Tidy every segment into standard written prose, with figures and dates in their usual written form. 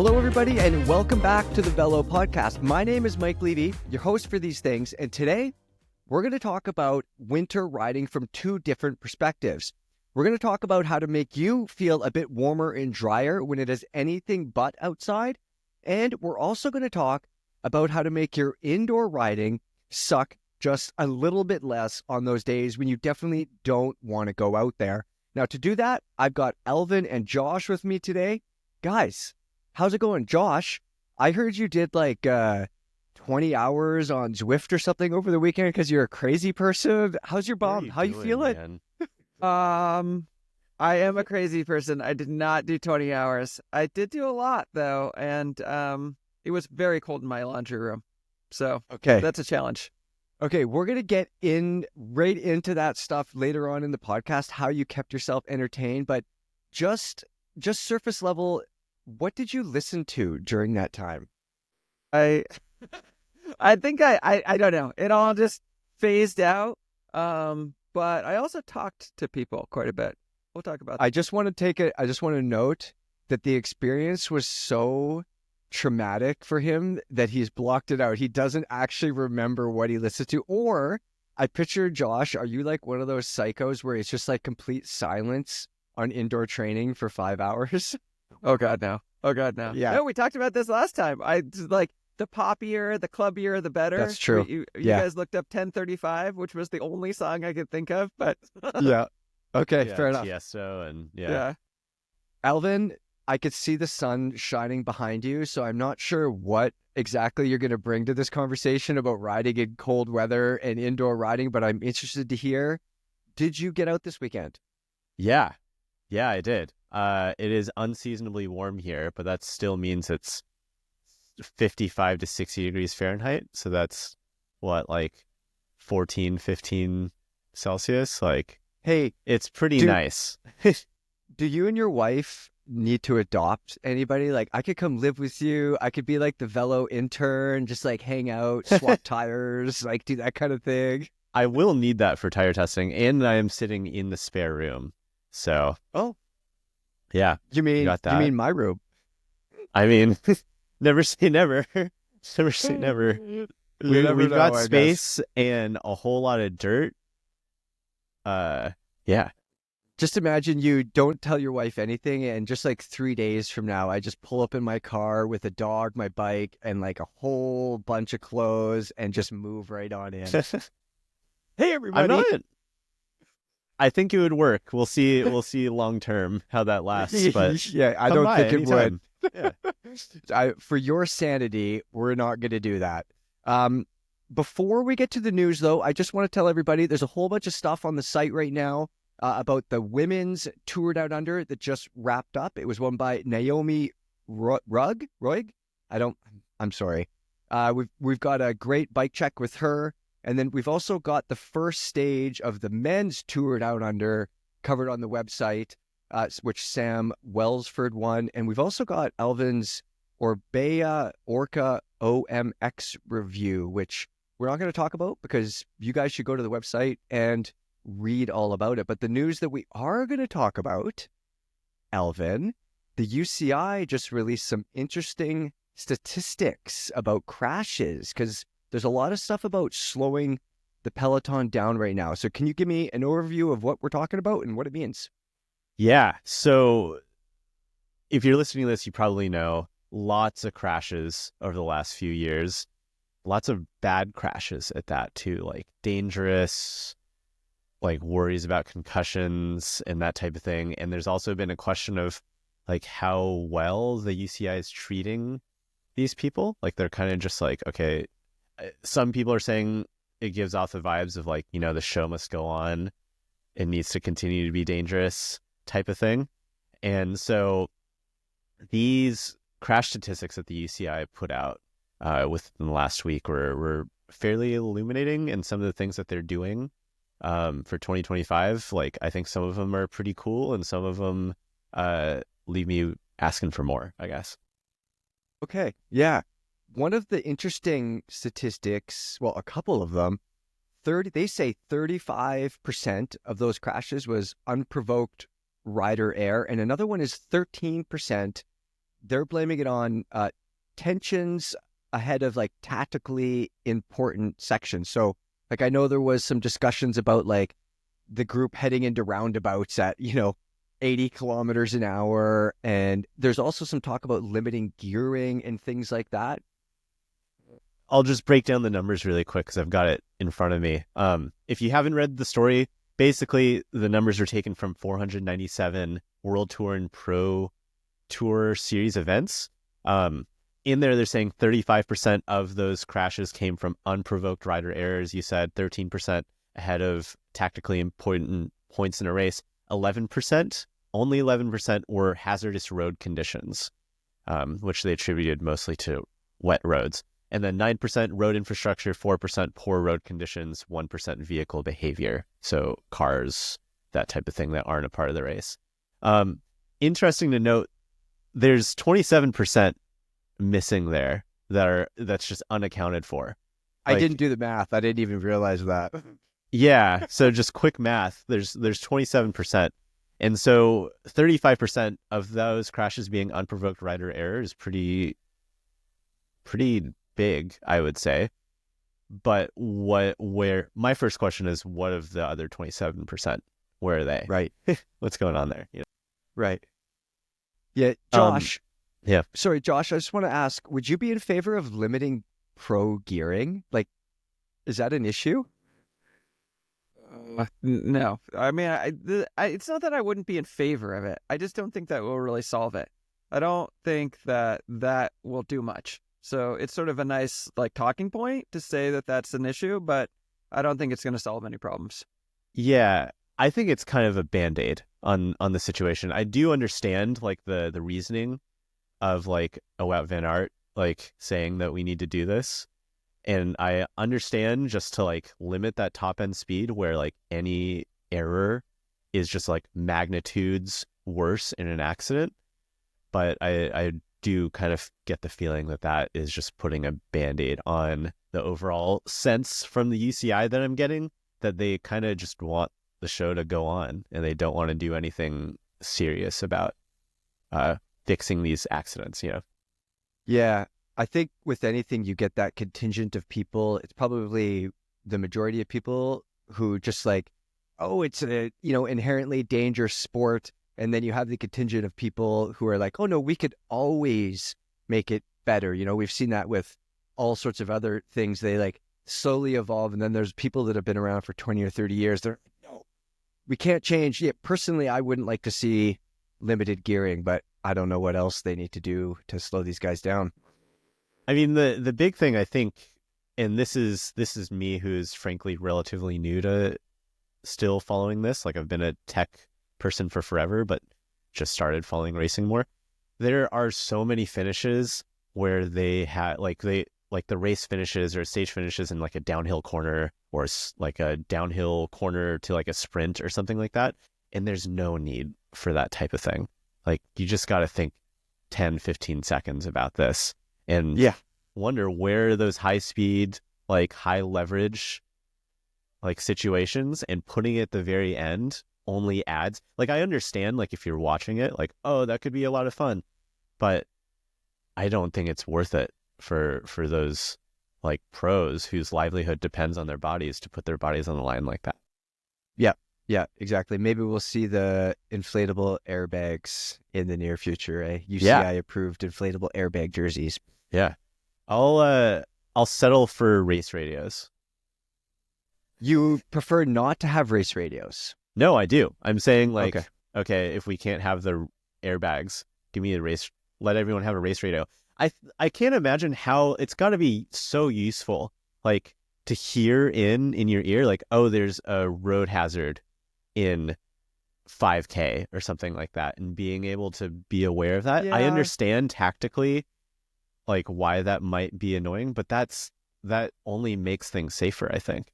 Hello, everybody, and welcome back to the Velo podcast. My name is Mike Levy, your host for these things, and today we're going to talk about winter riding from two different perspectives. We're going to talk about how to make you feel a bit warmer and drier when it is anything but outside, and we're also going to talk about how to make your indoor riding suck just a little bit less on those days when you definitely don't want to go out there. Now, to do that, I've got Alvin and Josh with me today. Guys, how's it going? Josh, I heard you did like 20 hours on Zwift or something over the weekend because you're a crazy person. How's your bum? How you feeling? I am a crazy person. I did not do 20 hours. I did do a lot though, and it was very cold in my laundry room. So that's a challenge. Okay, we're going to get right into that stuff later on in the podcast, how you kept yourself entertained, but just surface level, what did you listen to during that time? I think I don't know. It all just phased out. But I also talked to people quite a bit. We'll talk about that. I just want to note that the experience was so traumatic for him that he's blocked it out. He doesn't actually remember what he listened to. Or I picture, Josh, are you like one of those psychos where it's just like complete silence on indoor training for 5 hours? Oh God, no. Yeah. No, we talked about this last time. I like the poppier, the clubbier, the better. That's true. You guys looked up 1035, which was the only song I could think of, but yeah. Okay, fair enough. Tiesto and yeah. Alvin, I could see the sun shining behind you, so I'm not sure what exactly you're going to bring to this conversation about riding in cold weather and indoor riding, but I'm interested to hear, did you get out this weekend? Yeah, I did. It is unseasonably warm here, but that still means it's 55 to 60 degrees Fahrenheit. So that's like 14, 15 Celsius. Like, hey, it's pretty nice. Do you and your wife need to adopt anybody? Like, I could come live with you. I could be like the Velo intern, just like hang out, swap tires, like do that kind of thing. I will need that for tire testing, and I am sitting in the spare room. So, yeah. You mean my room? I mean, never say never. Never say never. We've got space and a whole lot of dirt. Yeah. Just imagine you don't tell your wife anything, and just like 3 days from now, I just pull up in my car with a dog, my bike, and like a whole bunch of clothes, and just move right on in. Hey, everybody! I think it would work. We'll see long term how that lasts. But yeah, I don't think anytime. It would. Yeah. For your sanity, we're not going to do that. Before we get to the news, though, I just want to tell everybody there's a whole bunch of stuff on the site right now about the women's Tour Down Under that just wrapped up. It was won by Naomi Roig. I'm sorry. We've got a great bike check with her. And then we've also got the first stage of the men's Tour Down Under covered on the website, which Sam Welsford won. And we've also got Alvin's Orbea Orca OMX review, which we're not going to talk about because you guys should go to the website and read all about it. But the news that we are going to talk about, Alvin, the UCI just released some interesting statistics about crashes because there's a lot of stuff about slowing the peloton down right now. So can you give me an overview of what we're talking about and what it means? Yeah. So if you're listening to this, you probably know lots of crashes over the last few years. Lots of bad crashes at that too, like dangerous, like worries about concussions and that type of thing. And there's also been a question of like how well the UCI is treating these people. Like they're kind of just like, okay, some people are saying it gives off the vibes of like, the show must go on. It needs to continue to be dangerous type of thing. And so these crash statistics that the UCI put out within the last week were fairly illuminating, and some of the things that they're doing for 2025, like I think some of them are pretty cool and some of them leave me asking for more, I guess. Okay. Yeah. One of the interesting statistics, well, a couple of them, they say 35% of those crashes was unprovoked rider error, and another one is 13% they're blaming it on tensions ahead of like tactically important sections. So like I know there was some discussions about like the group heading into roundabouts at 80 kilometers an hour, and there's also some talk about limiting gearing and things like that. I'll just break down the numbers really quick because I've got it in front of me. If you haven't read the story, basically the numbers are taken from 497 World Tour and Pro Tour Series events. In there, they're saying 35% of those crashes came from unprovoked rider errors. You said 13% ahead of tactically important points in a race. 11%, only 11% were hazardous road conditions, which they attributed mostly to wet roads. And then 9% road infrastructure, 4% poor road conditions, 1% vehicle behavior. So cars, that type of thing that aren't a part of the race. Interesting to note, there's 27% missing there that's just unaccounted for. I didn't do the math. I didn't even realize that. Yeah. So just quick math, there's 27%. And so 35% of those crashes being unprovoked rider error is pretty big, I would say. But where my first question is, what of the other 27%? Where are they? Right. What's going on there? Right. Yeah, Josh. Yeah. Sorry, Josh, I just want to ask, would you be in favor of limiting pro gearing? Like, is that an issue? No. I mean, it's not that I wouldn't be in favor of it. I just don't think that will really solve it. I don't think that will do much. So it's sort of a nice like talking point to say that that's an issue, but I don't think it's going to solve any problems. Yeah, I think it's kind of a band-aid on the situation. I do understand like the reasoning of like Wout van Aert like saying that we need to do this. And I understand just to like limit that top end speed where like any error is just like magnitudes worse in an accident. But I do kind of get the feeling that is just putting a band-aid on the overall sense from the UCI that I'm getting, that they kind of just want the show to go on and they don't want to do anything serious about fixing these accidents, Yeah, I think with anything, you get that contingent of people. It's probably the majority of people who just like, oh, it's a, inherently dangerous sport. And then you have the contingent of people who are like, oh, no, we could always make it better. We've seen that with all sorts of other things. They like slowly evolve. And then there's people that have been around for 20 or 30 years. They're, no, we can't change. Yeah, personally, I wouldn't like to see limited gearing, but I don't know what else they need to do to slow these guys down. I mean, the big thing I think, and this is me who's frankly relatively new to still following this. Like I've been a tech person for forever, but just started following racing more. There are so many finishes where they had the race finishes or stage finishes in like a downhill corner or like a downhill corner to like a sprint or something like that. And there's no need for that type of thing. Like you just got to think 10, 15 seconds about this and wonder where those high speed, like high leverage, like situations, and putting it at the very end only adds, like, I understand, like if you're watching it, like, oh, that could be a lot of fun, but I don't think it's worth it for those like pros whose livelihood depends on their bodies to put their bodies on the line like that. Yeah, exactly. Maybe we'll see the inflatable airbags in the near future, UCI Yeah. approved inflatable airbag jerseys. Yeah. I'll settle for race radios. You prefer not to have race radios? No, I do. I'm saying like, Okay. If we can't have the airbags, give me let everyone have a race radio. I can't imagine how it's got to be so useful, like to hear in your ear, like, oh, there's a road hazard in 5K or something like that, and being able to be aware of that. Yeah. I understand tactically like why that might be annoying, but that only makes things safer, I think.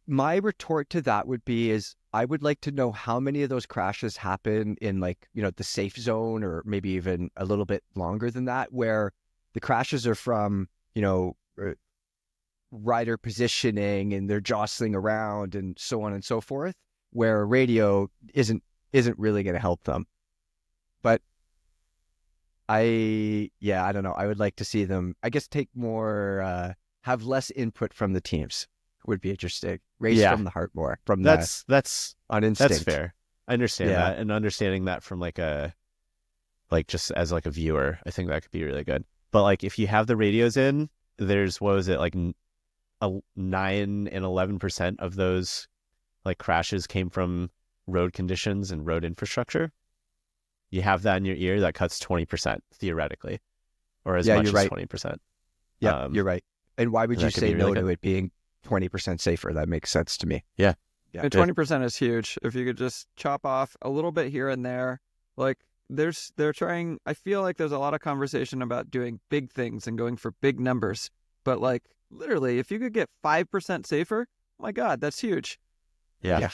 My retort to that would be is I would like to know how many of those crashes happen in like, the safe zone, or maybe even a little bit longer than that, where the crashes are from, rider positioning and they're jostling around and so on and so forth, where a radio isn't really going to help them. But I don't know. I would like to see them, I guess, take more, have less input from the teams. Would be interesting. Race Yeah. from the heart more, from That's on instinct. that's fair. I understand Yeah. that, and understanding that from just as like a viewer, I think that could be really good. But like if you have the radios in, there's what was it like 9 and 11% of those like crashes came from road conditions and road infrastructure. You have that in your ear, that cuts 20% theoretically, or as Yeah, much you're as right. 20%. Yeah, you're right. And why would and you that could say be really no to good. it being 20% safer? That makes sense to me. Yeah. Yeah. And 20% is huge. If you could just chop off a little bit here and there, like they're trying. I feel like there's a lot of conversation about doing big things and going for big numbers, but like literally, if you could get 5% safer, oh my God, that's huge. Yeah. Yeah.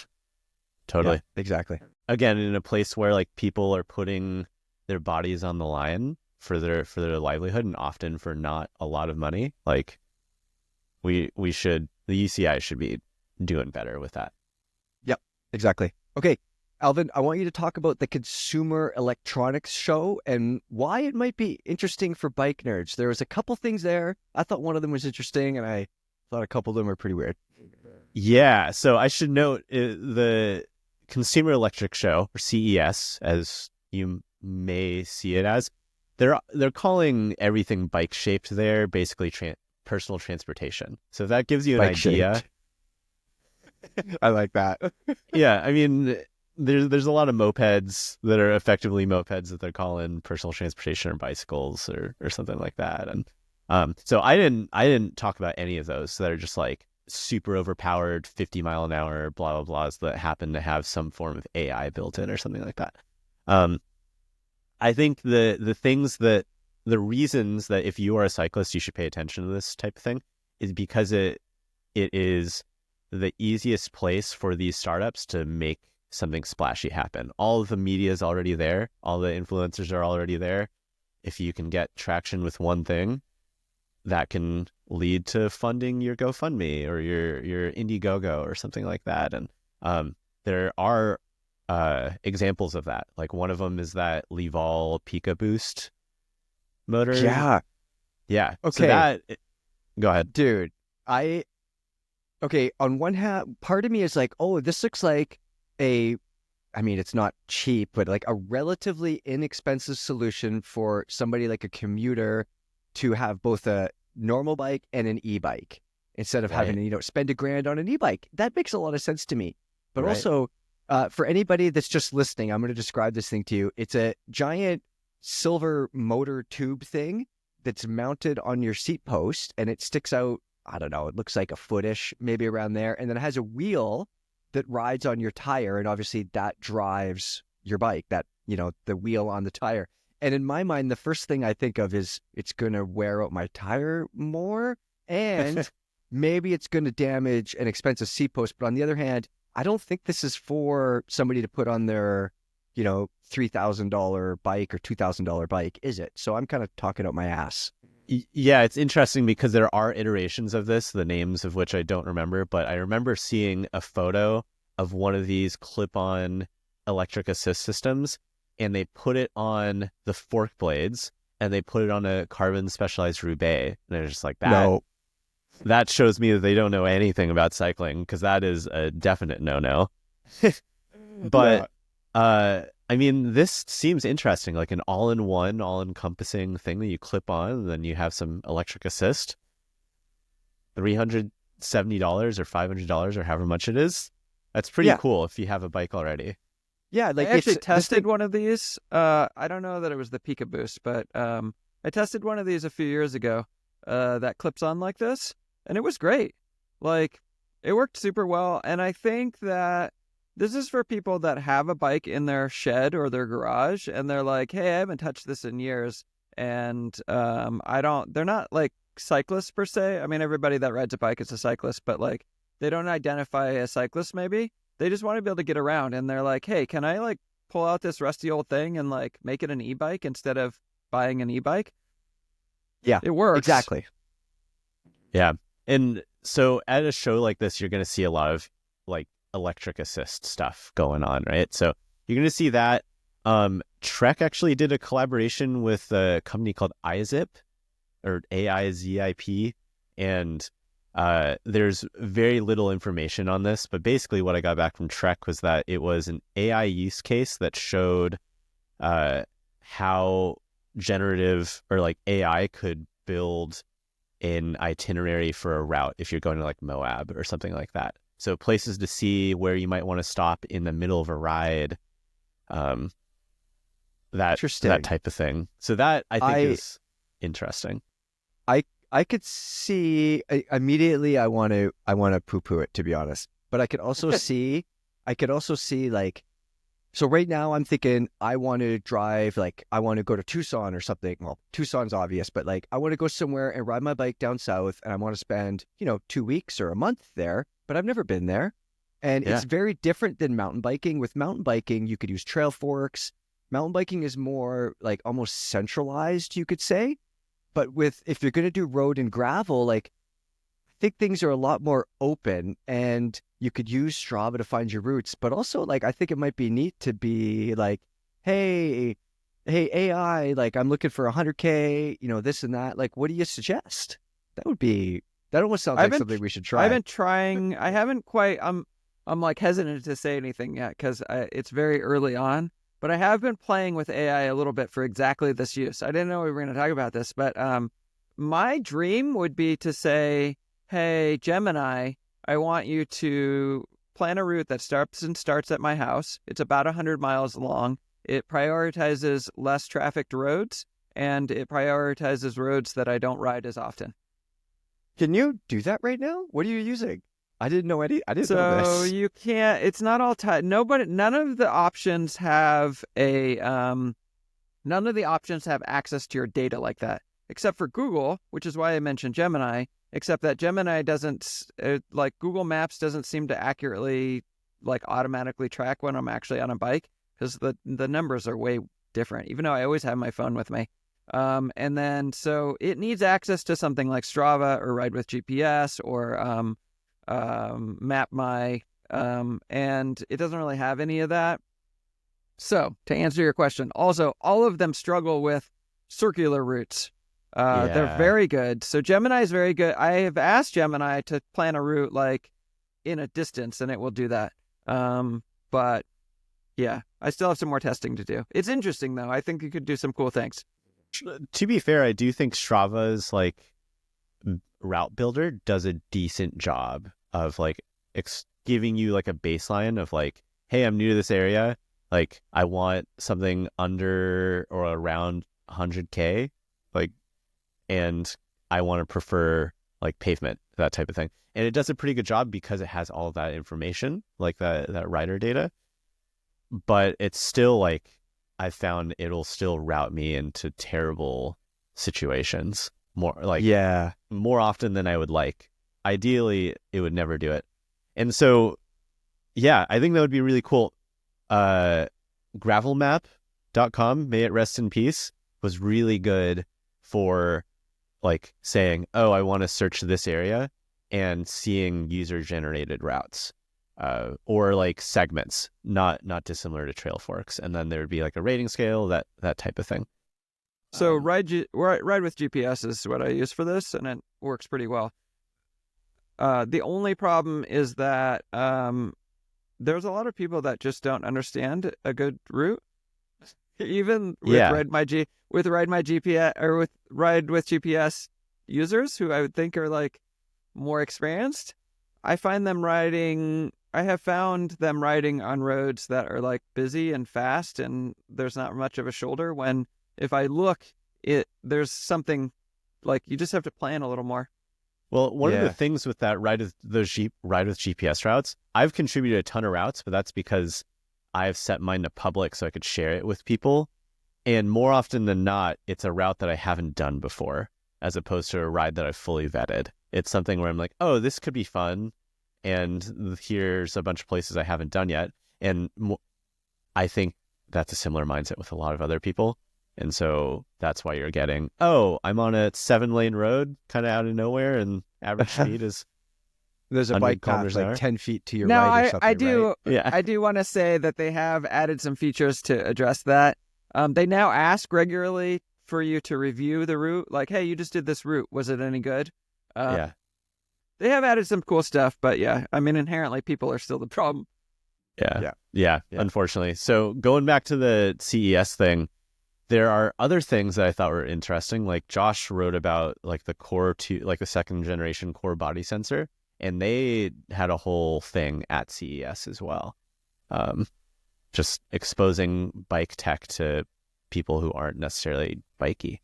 Totally. Yeah, exactly. Again, in a place where like people are putting their bodies on the line for their livelihood, and often for not a lot of money, like the UCI should be doing better with that. Yep, exactly. Okay, Alvin, I want you to talk about the Consumer Electronics Show and why it might be interesting for bike nerds. There was a couple things there. I thought one of them was interesting, and I thought a couple of them were pretty weird. Yeah, so I should note the Consumer Electric Show, or CES, as you may see it as, they're calling everything bike shaped there, basically personal transportation. So if that gives you an idea. I like that. Yeah, I mean, there's a lot of mopeds that are effectively mopeds that they're calling personal transportation, or bicycles, or something like that. And so I didn't talk about any of those that are just like super overpowered 50 mile an hour blah blah blahs that happen to have some form of AI built in or something like that. I think the reasons that if you are a cyclist you should pay attention to this type of thing is because it is the easiest place for these startups to make something splashy happen. All of the media is already there. All the influencers are already there. If you can get traction with one thing, that can lead to funding your GoFundMe or your Indiegogo or something like that. And there are examples of that. Like one of them is that Leval Pika Boost motor. Yeah. Yeah. Okay. So go ahead. Dude, okay, on one hand, part of me is like, oh, this looks like I mean, it's not cheap, but like a relatively inexpensive solution for somebody like a commuter to have both a normal bike and an e-bike instead of having to, spend $1,000 on an e-bike. That makes a lot of sense to me. But also, for anybody that's just listening, I'm going to describe this thing to you. It's a giant silver motor tube thing that's mounted on your seat post, and it sticks out, I don't know, it looks like a footish, maybe around there. And then it has a wheel that rides on your tire, and obviously that drives your bike, that, the wheel on the tire. And in my mind, the first thing I think of is it's going to wear out my tire more, and maybe it's going to damage an expensive seat post. But on the other hand, I don't think this is for somebody to put on their, $3,000 bike or $2,000 bike, is it? So I'm kind of talking out my ass. Yeah, it's interesting because there are iterations of this, the names of which I don't remember, but I remember seeing a photo of one of these clip-on electric assist systems, and they put it on the fork blades, and they put it on a carbon specialized roubaix, and it's just like that. No. That shows me that they don't know anything about cycling, because that is a definite no-no. But I mean, this seems interesting, like an all-in-one, all-encompassing thing that you clip on, and then you have some electric assist. $370 or $500 or however much it is. That's pretty cool if you have a bike already. Yeah, like I actually tested one of these. I don't know that it was the Pika Boost, but I tested one of these a few years ago that clips on like this, and it was great. Like, it worked super well, and I think that this is for people that have a bike in their shed or their garage, and they're like, hey, I haven't touched this in years, and they're not like cyclists per se. I mean, everybody that rides a bike is a cyclist, but like, they don't identify as cyclists maybe. They just want to be able to get around, and they're like, hey, can I like pull out this rusty old thing and like make it an e-bike instead of buying an e-bike? Yeah, it works. Exactly. Yeah. And so at a show like this, you're going to see a lot of like electric assist stuff going on, right? So you're going to see that Trek actually did a collaboration with a company called iZip, or AIZIP, and there's very little information on this, but basically what I got back from Trek was that it was an AI use case that showed how generative or like AI could build an itinerary for a route if you're going to like Moab or something like that. So places to see, where you might want to stop in the middle of a ride, that type of thing. So that I think is interesting. I could see immediately. I want to poo-poo it, to be honest. But I could also see like, so right now I'm thinking I want to drive, like I want to go to Tucson or something. Well, Tucson's obvious, but like I want to go somewhere and ride my bike down south, and I want to spend 2 weeks or a month there. But I've never been there, and it's very different than mountain biking. With mountain biking, you could use trail forks. Mountain biking is more like almost centralized, you could say. But if you're going to do road and gravel, like I think things are a lot more open, and you could use Strava to find your routes. But also, like, I think it might be neat to be like, hey AI, like I'm looking for 100K, this and that. Like, what do you suggest? That almost sounds like something we should try. I've been trying. I haven't quite. I'm like hesitant to say anything yet because it's very early on. But I have been playing with AI a little bit for exactly this use. I didn't know we were going to talk about this, but my dream would be to say, hey, Gemini, I want you to plan a route that starts at my house. It's about 100 miles long. It prioritizes less trafficked roads, and it prioritizes roads that I don't ride as often. Can you do that right now? What are you using? I didn't know know this. So you can't. It's not all tied. None of the options have none of the options have access to your data like that, except for Google, which is why I mentioned Gemini. Except that Gemini doesn't like Google Maps doesn't seem to accurately like automatically track when I'm actually on a bike because the numbers are way different. Even though I always have my phone with me. And then so it needs access to something like Strava or Ride with GPS or Map My, and it doesn't really have any of that. So to answer your question, also all of them struggle with circular routes. They're very good. So Gemini is very good. I have asked Gemini to plan a route like in a distance, and it will do that. But yeah, I still have some more testing to do. It's interesting though. I think you could do some cool things. To be fair, I do think Strava's like route builder does a decent job of like giving you like a baseline of like, hey, I'm new to this area. Like I want something under or around 100K, like, and I want to prefer like pavement, that type of thing. And it does a pretty good job because it has all of that information, like that rider data. But it's still like, I found it'll still route me into terrible situations more often than I would like. Ideally, it would never do it. And so, yeah, I think that would be really cool. Gravelmap.com, may it rest in peace, was really good for like saying, oh, I want to search this area and seeing user-generated routes. Or like segments, not dissimilar to trail forks, and then there would be like a rating scale, that type of thing. So ride with GPS is what I use for this, and it works pretty well. The only problem is that there's a lot of people that just don't understand a good route, even with Ride My GPS or with Ride with GPS users who I would think are like more experienced. I have found them riding on roads that are like busy and fast, and there's not much of a shoulder. When if I look, there's something like you just have to plan a little more. Well, one of the things with that ride with GPS routes, I've contributed a ton of routes, but that's because I've set mine to public so I could share it with people. And more often than not, it's a route that I haven't done before, as opposed to a ride that I've fully vetted. It's something where I'm like, oh, this could be fun. And here's a bunch of places I haven't done yet. And I think that's a similar mindset with a lot of other people. And so that's why you're getting, oh, I'm on a 7-lane road kind of out of nowhere, and average speed is there's a bike path like 10 feet to your right or something. I do right? I do want to say that they have added some features to address that. They now ask regularly for you to review the route. Like, hey, you just did this route. Was it any good? Yeah. They have added some cool stuff, but yeah, I mean, inherently, people are still the problem. Yeah, unfortunately. So going back to the CES thing, there are other things that I thought were interesting. Like Josh wrote about like the Core 2, like the second generation Core body sensor, and they had a whole thing at CES as well. Just exposing bike tech to people who aren't necessarily bikey.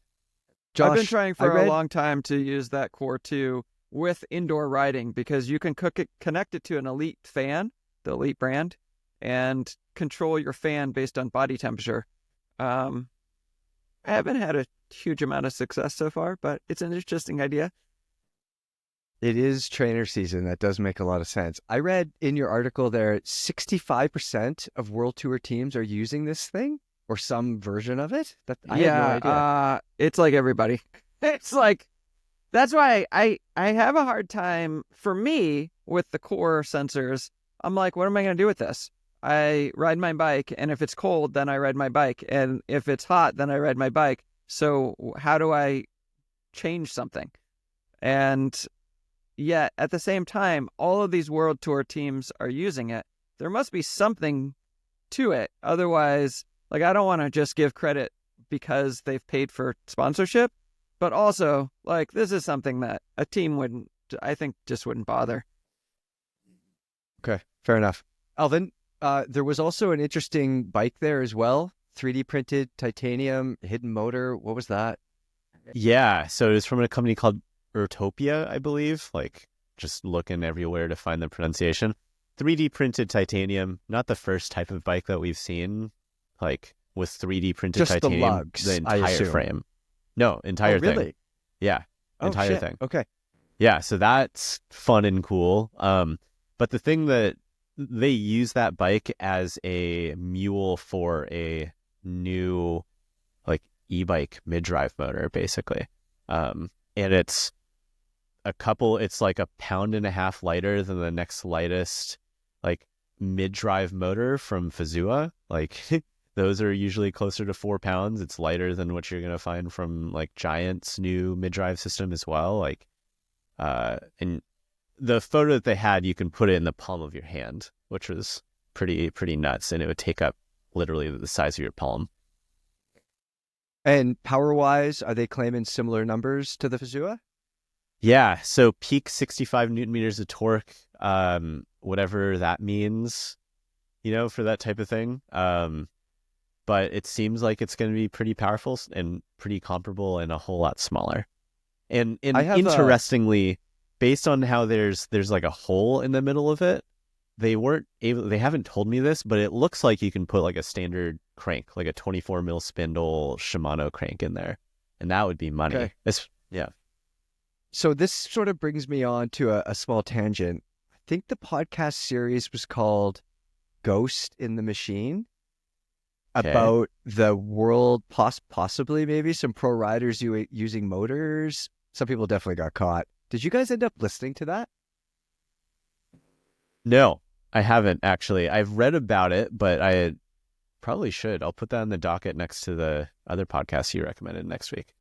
Josh, I've been trying for a long time to use that Core 2 with indoor riding because you can connect it to an Elite fan, the Elite brand, and control your fan based on body temperature. I haven't had a huge amount of success so far, but it's an interesting idea. It is trainer season. That does make a lot of sense. I read in your article there 65% of World Tour teams are using this thing or some version of it. I had no idea. It's like everybody. It's like, that's why I have a hard time, for me, with the Core sensors. I'm like, what am I going to do with this? I ride my bike, and if it's cold, then I ride my bike. And if it's hot, then I ride my bike. So how do I change something? And yet, at the same time, all of these World Tour teams are using it. There must be something to it. Otherwise, like, I don't want to just give credit because they've paid for sponsorship, but also, like, this is something that a team wouldn't bother. Okay, fair enough. Alvin, there was also an interesting bike there as well. 3D printed titanium, hidden motor. What was that? Yeah, so it was from a company called Urtopia, I believe. Like, just looking everywhere to find the pronunciation. 3D printed titanium, not the first type of bike that we've seen, like with 3D printed just titanium. The lugs, the entire frame. No, entire thing. Really? Yeah, entire thing. Okay. Yeah, so that's fun and cool. But the thing that they use that bike as a mule for a new like e-bike mid-drive motor, basically. And it's like 1.5 pounds lighter than the next lightest like mid-drive motor from Fazua. Like those are usually closer to 4 pounds. It's lighter than what you're going to find from like Giant's new mid-drive system as well. Like, and the photo that they had, you can put it in the palm of your hand, which was pretty nuts. And it would take up literally the size of your palm. And power-wise, are they claiming similar numbers to the Fazua? Yeah, so peak 65 Newton meters of torque, whatever that means, for that type of thing. But it seems like it's going to be pretty powerful and pretty comparable and a whole lot smaller. And interestingly, based on how there's like a hole in the middle of it, they haven't told me this, but it looks like you can put like a standard crank, like a 24 mil spindle Shimano crank in there. And that would be money. Okay. Yeah. So this sort of brings me on to a small tangent. I think the podcast series was called Ghost in the Machine, about the world, possibly maybe some pro riders using motors. Some people definitely got caught. Did you guys end up listening to that? No, I haven't actually. I've read about it, but I probably should. I'll put that on the docket next to the other podcast you recommended next week.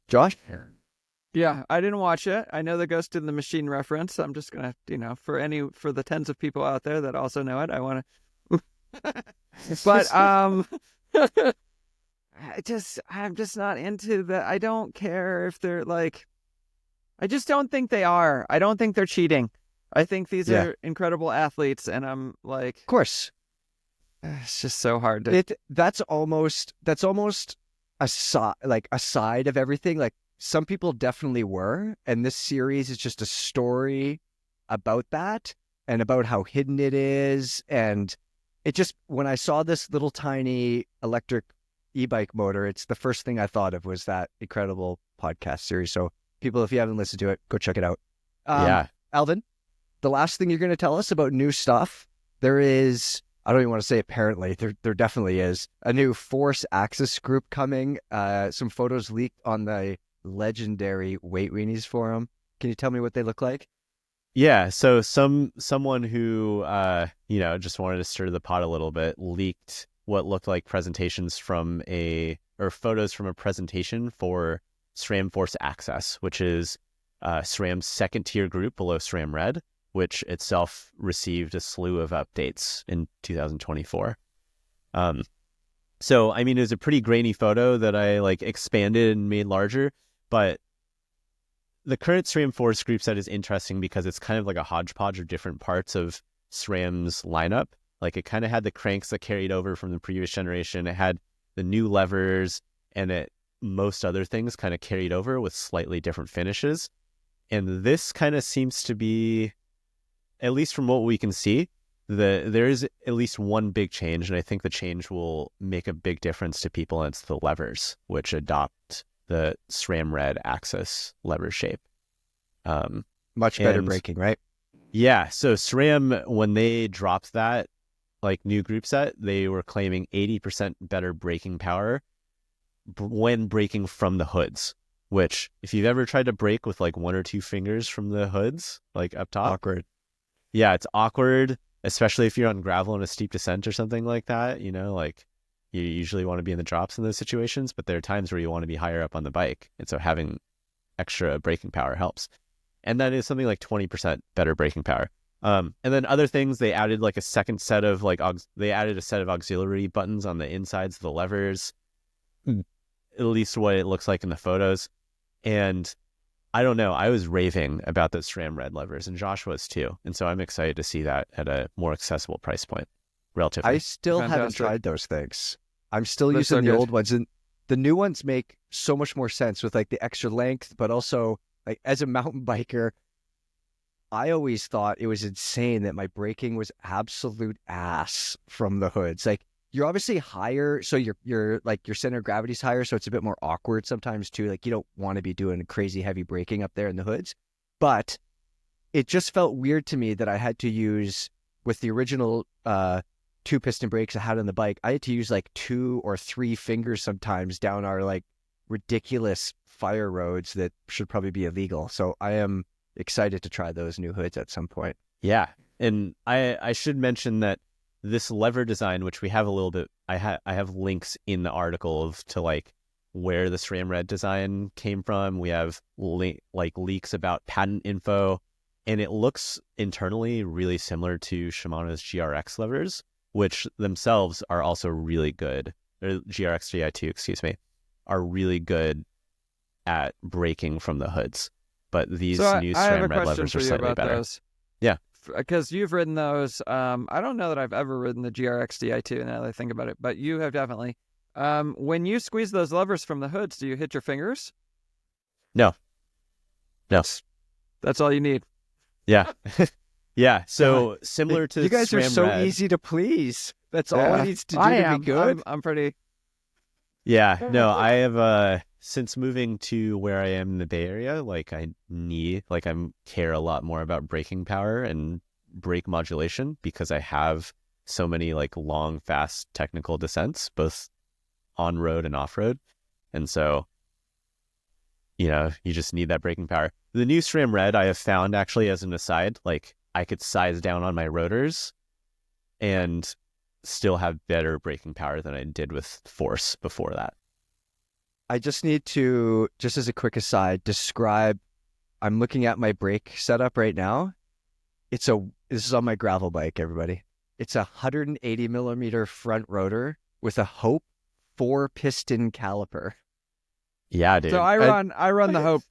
Josh? Yeah, I didn't watch it. I know the Ghost in the Machine reference. I'm just gonna, for the tens of people out there that also know it, I want to. But I'm just not into the. I don't care if they're like. I just don't think they are. I don't think they're cheating. I think these are incredible athletes, and I'm like, of course, it's just so hard to. That's almost a side of everything. Like, some people definitely were, and this series is just a story about that and about how hidden it is. And it just, when I saw this little tiny electric e-bike motor, it's the first thing I thought of was that incredible podcast series. So people, if you haven't listened to it, go check it out. Alvin, the last thing you're going to tell us about new stuff, there is, I don't even want to say apparently, there definitely is a new Force AXS group coming. Some photos leaked on the legendary Weight Weenies forum. Can you tell me what they look like? Yeah, so someone who just wanted to stir the pot a little bit leaked what looked like presentations or photos from a presentation for SRAM Force AXS, which is SRAM's second tier group below SRAM Red, which itself received a slew of updates in 2024. So, I mean, it was a pretty grainy photo that I like expanded and made larger, but the current SRAM Force group set is interesting because it's kind of like a hodgepodge of different parts of SRAM's lineup. Like it kind of had the cranks that carried over from the previous generation. It had the new levers, and most other things kind of carried over with slightly different finishes. And this kind of seems to be, at least from what we can see, there is at least one big change, and I think the change will make a big difference to people, and it's the levers, which adopt the SRAM Red axis lever shape. Much better braking, right? Yeah, so SRAM, when they dropped that like new group set, they were claiming 80% better braking power when braking from the hoods, which if you've ever tried to brake with like one or two fingers from the hoods, like up top. Awkward. Yeah, it's awkward, especially if you're on gravel in a steep descent or something like that, like you usually want to be in the drops in those situations, but there are times where you want to be higher up on the bike. And so having extra braking power helps. And that is something like 20% better braking power. And then other things, they added like a second set of they added a set of auxiliary buttons on the insides of the levers, at least what it looks like in the photos. And I don't know, I was raving about those SRAM Red levers, and Josh was too. And so I'm excited to see that at a more accessible price point, relatively. I still haven't Fantastic. tried those things. I'm still They're using so the good. old ones, and the new ones make so much more sense with like the extra length, but also like as a mountain biker, I always thought it was insane that my braking was absolute ass from the hoods. Like you're obviously higher, so you're like your center of gravity's higher, so it's a bit more awkward sometimes too. Like you don't want to be doing crazy heavy braking up there in the hoods, but it just felt weird to me that I had to use, with the original two piston brakes I had on the bike, I had to use like 2 or 3 fingers sometimes down our like ridiculous fire roads that should probably be illegal. So I am excited to try those new hoods at some point. Yeah. And I should mention that this lever design, which we have a little bit, I have links in the article to like where the SRAM Red design came from. We have like leaks about patent info, and it looks internally really similar to Shimano's GRX levers, which themselves are also really good. Or GRX 3i2, excuse me, are really good at braking from the hoods. But these new SRAM Red levers are slightly better. Those. Yeah. Because you've ridden those. I don't know that I've ever ridden the GRX Di2 now that I think about it, but you have definitely. When you squeeze those levers from the hoods, do you hit your fingers? No. That's all you need. Yeah. Yeah. So similar to you guys SRAM are so Red, easy to please. That's all it needs to do to be good. I'm pretty. Yeah, no, I have since moving to where I am in the Bay Area, like I care a lot more about braking power and brake modulation because I have so many like long, fast technical descents, both on road and off road. And so, you just need that braking power. The new SRAM Red I have found, actually, as an aside, like I could size down on my rotors and still have better braking power than I did with Force before that. I just need to, just as a quick aside, describe, I'm looking at my brake setup right now. This is on my gravel bike, everybody. It's a 180 millimeter front rotor with a Hope 4-piston caliper. Yeah, dude. So I run the Hope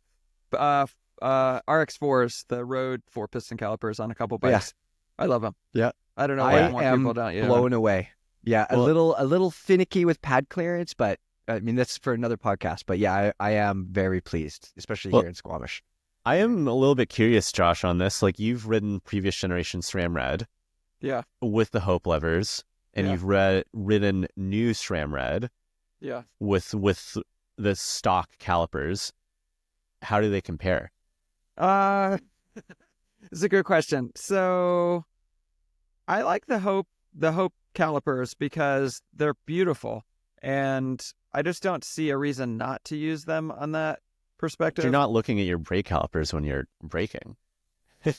RX4s, the road 4-piston calipers on a couple bikes. Yeah. I love them. Yeah. I don't know I why more am people don't. blown away. Yeah, a little finicky with pad clearance, but I mean that's for another podcast. But yeah, I am very pleased, especially here in Squamish. I am a little bit curious, Josh, on this. Like you've ridden previous generation SRAM Red, yeah, with the Hope levers, and you've ridden new SRAM Red, yeah, with the stock calipers. How do they compare? It's a good question. So I like the Hope calipers because they're beautiful, and I just don't see a reason not to use them on that perspective. You're not looking at your brake calipers when you're braking. No,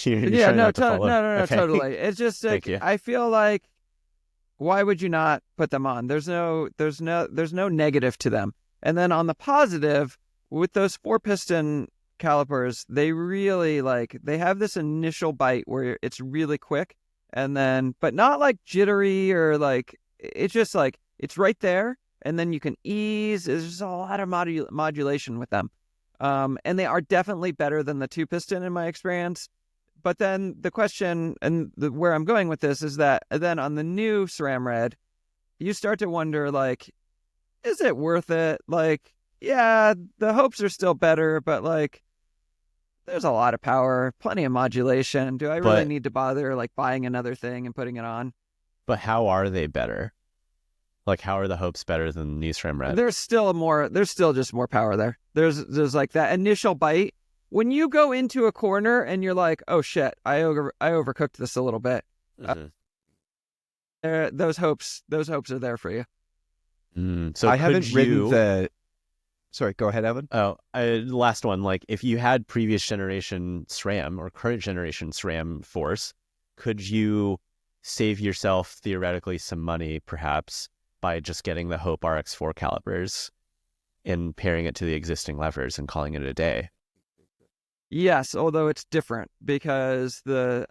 Okay. totally. It's just like I feel like why would you not put them on? There's no negative to them. And then on the positive, with those 4-piston calipers, they really they have this initial bite where it's really quick, and then but not like jittery or it's just it's right there, and then you can ease. There's just a lot of modulation with them, and they are definitely better than the 2-piston in my experience. But then the question and where I'm going with this is that then on the new SRAM Red, you start to wonder, is it worth it? Yeah, the hopes are still better, but there's a lot of power, plenty of modulation. Do I really need to bother buying another thing and putting it on? But how are they better? How are the hopes better than the new SRAM Red? There's still just more power there. There's that initial bite. When you go into a corner and you're like, oh shit, I overcooked this a little bit. Those hopes are there for you. So I haven't ridden the. Sorry, go ahead, Evan. Oh, last one. If you had previous generation SRAM or current generation SRAM Force, could you save yourself theoretically some money, perhaps, by just getting the Hope RX4 calipers and pairing it to the existing levers and calling it a day? Yes, although it's different because the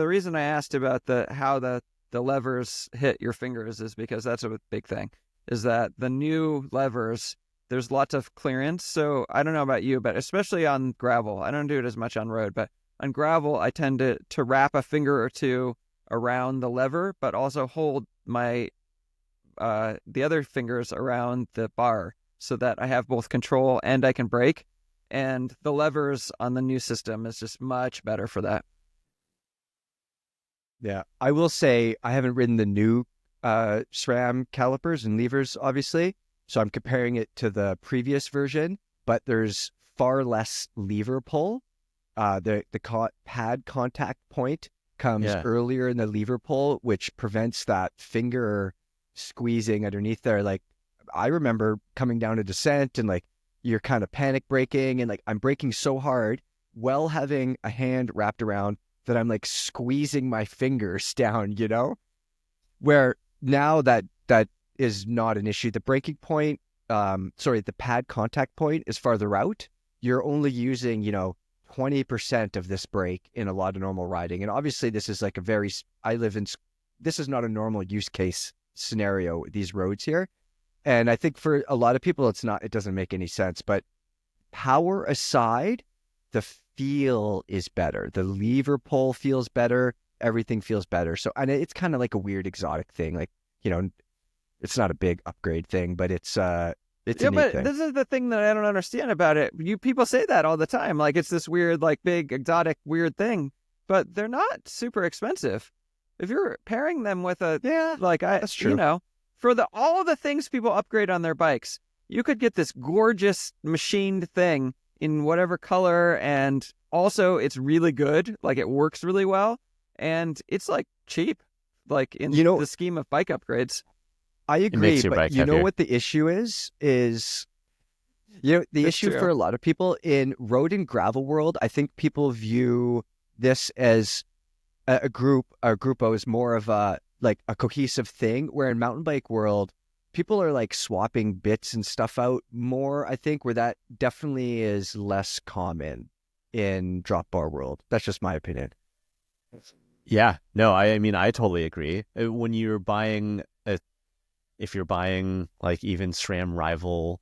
reason I asked about how the levers hit your fingers is because that's a big thing. Is that the new levers, there's lots of clearance. So I don't know about you, but especially on gravel, I don't do it as much on road, but on gravel, I tend to wrap a finger or two around the lever, but also hold my the other fingers around the bar so that I have both control and I can brake. And the levers on the new system is just much better for that. Yeah, I will say I haven't ridden the new SRAM calipers and levers, obviously. So I'm comparing it to the previous version, but there's far less lever pull. The pad contact point comes earlier in the lever pull, which prevents that finger squeezing underneath there. I remember coming down a descent and you're kind of panic braking and I'm braking so hard while having a hand wrapped around that I'm squeezing my fingers down, where now that is not an issue. The braking point, the pad contact point is farther out. You're only using, 20% of this brake in a lot of normal riding. And obviously this is this is not a normal use case scenario, these roads here. And I think for a lot of people, it doesn't make any sense. But power aside, the feel is better. The lever pull feels better. Everything feels better. So, and it's kind of like a weird exotic thing. It's not a big upgrade thing, but it's a neat thing. This is the thing that I don't understand about it. People say that all the time. It's this weird, big, exotic, weird thing. But they're not super expensive. If you're pairing them with that's true. For all the things people upgrade on their bikes, you could get this gorgeous machined thing in whatever color, and also it's really good. It works really well, and it's cheap, in the scheme of bike upgrades. I agree, but you know what the issue is the issue for a lot of people in road and gravel world. I think people view this as a grupo is more of a cohesive thing, where in mountain bike world, people are swapping bits and stuff out more, I think, where that definitely is less common in drop bar world. That's just my opinion. Yeah, no, I totally agree. When you're buying if you're buying even SRAM rival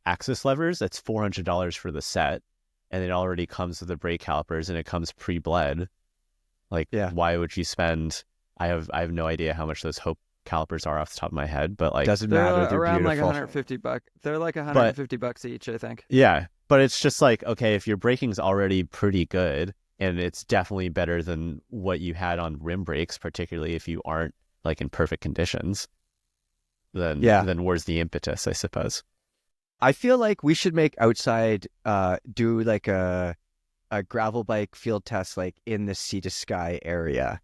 axis levers, that's $400 for the set, and it already comes with the brake calipers and it comes pre-bled. Why would you spend? I have no idea how much those Hope calipers are off the top of my head, but doesn't matter. They're around beautiful. $150. They're $150 each, I think. Yeah, but it's just okay, if your braking's already pretty good, and it's definitely better than what you had on rim brakes, particularly if you aren't in perfect conditions, then where's the impetus, I suppose? I feel like we should make outside do a gravel bike field test in the Sea to Sky area.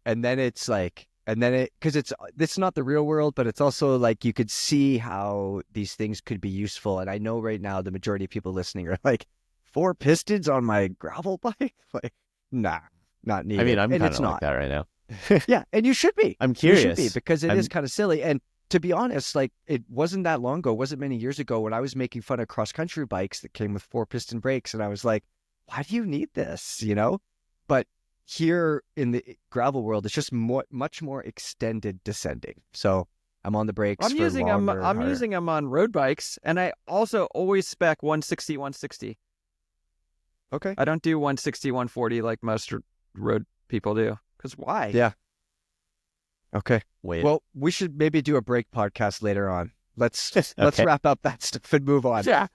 And then it's because it's not the real world, but it's also you could see how these things could be useful. And I know right now the majority of people listening are 4 pistons on my gravel bike? Nah, not needed. I'm and kind it's of not that right now. Yeah, and you should be. I'm You should be, curious. because it I'm- is kind of silly. And to be honest, like, it wasn't that long ago, wasn't many years ago, when I was making fun of cross-country bikes that came with 4-piston brakes, and I was like, why do you need this, you know? But here in the gravel world, it's just much more extended descending. So I'm on the brakes I'm for using them. longer, I'm harder. using them on road bikes, and I also always spec 160, 160. Okay. I don't do 160, 140 like most road people do. Because why? Yeah. Okay. Wait. Well, we should maybe do a break podcast later on. Let's Okay. wrap up that stuff and move on. Yeah.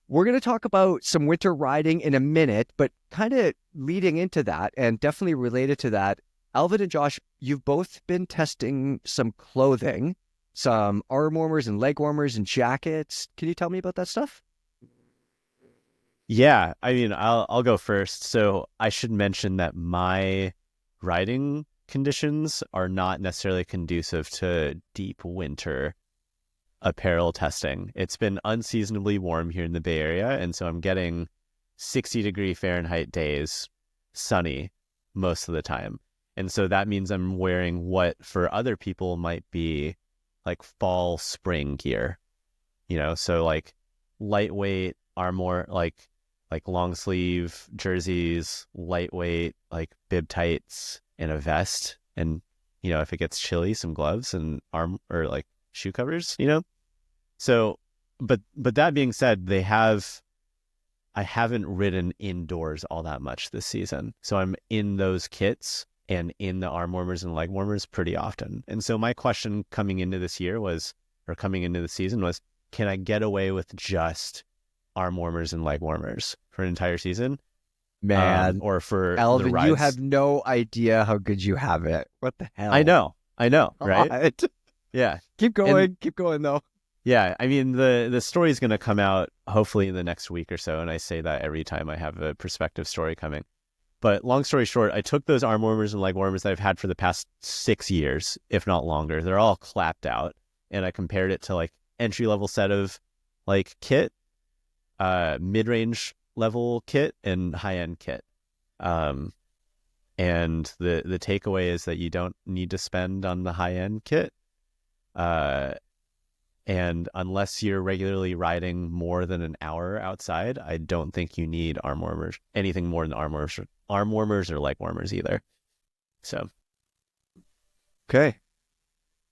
We're going to talk about some winter riding in a minute, but kind of leading into that and definitely related to that, Alvin and Josh, you've both been testing some clothing, some arm warmers and leg warmers and jackets. Can you tell me about that stuff? Yeah, I mean, I'll go first. So I should mention that my riding conditions are not necessarily conducive to deep winter apparel testing. It's been unseasonably warm here in the Bay Area, and so I'm getting 60-degree Fahrenheit days, sunny most of the time. And so that means I'm wearing what for other people might be like fall spring gear, you know, so like lightweight armor, like long sleeve jerseys, lightweight like bib tights and a vest, and you know, if it gets chilly, some gloves and arm or like shoe covers, you know. So but that being said, I haven't ridden indoors all that much this season, so I'm in those kits and in the arm warmers and leg warmers pretty often. And so my question coming into the season was, can I get away with just arm warmers and leg warmers for an entire season? Man, or for Alvin, the rides? you have no idea how good you have it. What the hell? I know, right? God. Yeah. Keep going, though. Yeah, I mean, the story is going to come out hopefully in the next week or so, and I say that every time I have a prospective story coming. But long story short, I took those arm warmers and leg warmers that I've had for the past 6 years, if not longer. They're all clapped out, and I compared it to like entry-level set of like kit, mid-range level kit, and high-end kit. And the takeaway is that you don't need to spend on the high-end kit. And unless you're regularly riding more than an hour outside, I don't think you need arm warmers, anything more than arm warmers or leg warmers either. So, Okay.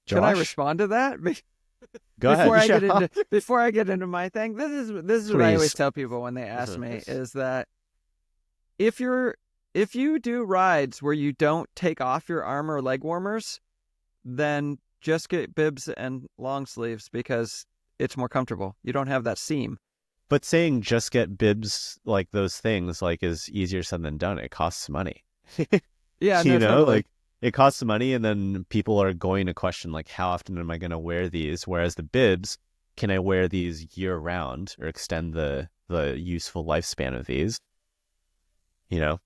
Can I Josh? respond to that? go ahead. Before I get into my thing, this is what I always Please. tell people when they ask me is that if you do rides where you don't take off your arm or leg warmers, then just get bibs and long sleeves because it's more comfortable. You don't have that seam. But saying just get bibs, like those things, like is easier said than done. It costs money. Yeah, You no, know, totally. like it costs money, and then people are going to question like, how often am I going to wear these? Whereas the bibs, can I wear these year round or extend the useful lifespan of these? You know,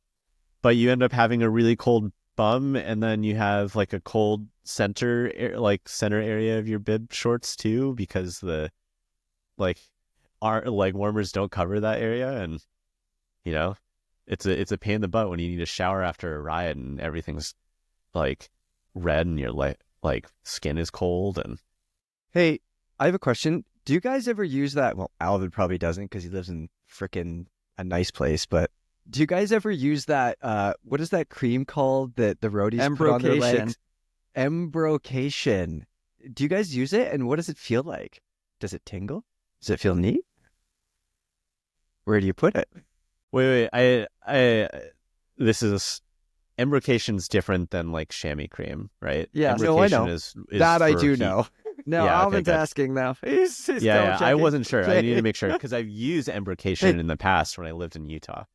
but you end up having a really cold bum, and then you have like a cold center area of your bib shorts too, because the like our leg warmers don't cover that area, and you know, it's a pain in the butt when you need to shower after a ride and everything's like red and your like skin is cold. And Hey, I have a question. Do you guys ever use that? Well, Alvin probably doesn't because he lives in frickin' a nice place, but do you guys ever use that? What is that cream called that the roadies put on their legs? Embrocation. Do you guys use it, and what does it feel like? Does it tingle? Does it feel neat? Where do you put it? wait, I this is embrocation's different than like chamois cream, right? Yeah. No, I know. Embrocation is That I for do heat. know. No, Yeah, okay, Alvin's good. asking now. He's Yeah, I checking. wasn't sure. I Okay. need to make sure because I've used embrocation in the past when I lived in Utah.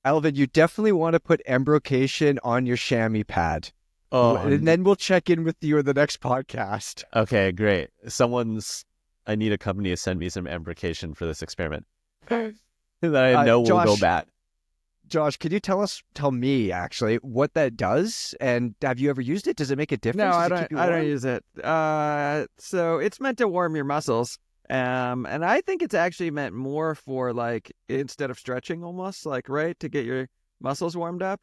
Alvin, you definitely want to put embrocation on your chamois pad. Oh, And then we'll check in with you in the next podcast. okay, great. I need a company to send me some embrocation for this experiment that I know will go Josh, bad. Josh, could you tell me actually what that does? And have you ever used it? Does it make a difference? No, Does I it keep don't. you I don't warm? use it. So it's meant to warm your muscles. And I think it's actually meant more for like instead of stretching, almost like right to get your muscles warmed up.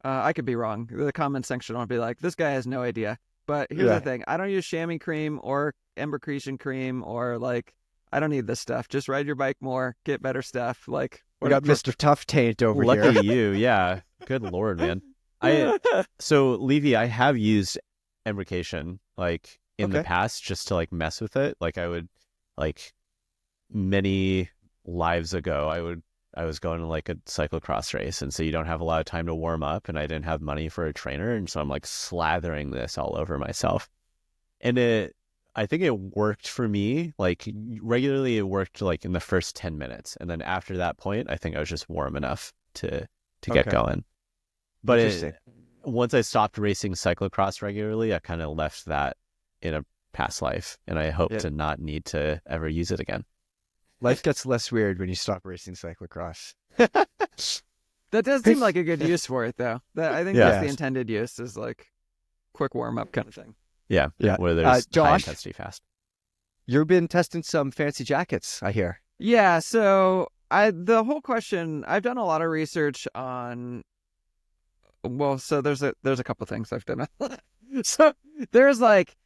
I could be wrong. The comment section will be like, this guy has no idea. But here's the thing. I don't use chamois cream or embercretion cream or like, I don't need this stuff. Just ride your bike more, get better stuff. Like, We got Mr. Tough Taint over Lucky here. you, yeah. Good Lord, man. So Levy, I have used embrocation like in the past just to like mess with it. Like I would like many lives ago, I was going to like a cyclocross race, and so you don't have a lot of time to warm up, and I didn't have money for a trainer, and so I'm like slathering this all over myself. And I think it worked for me. Like regularly, it worked like in the first 10 minutes, and then after that point, I think I was just warm enough to get going. But once I stopped racing cyclocross regularly, I kind of left that in a past life, and I hope to not need to ever use it again. Life gets less weird when you stop racing cyclocross. That does seem like a good use for it, though. I think that's the intended use, is like quick warm-up kind of thing. Yeah. Where there's Josh, high intensity fast. You've been testing some fancy jackets, I hear. Yeah, so the whole question, I've done a lot of research on, well, so there's a couple things I've done. So there's like,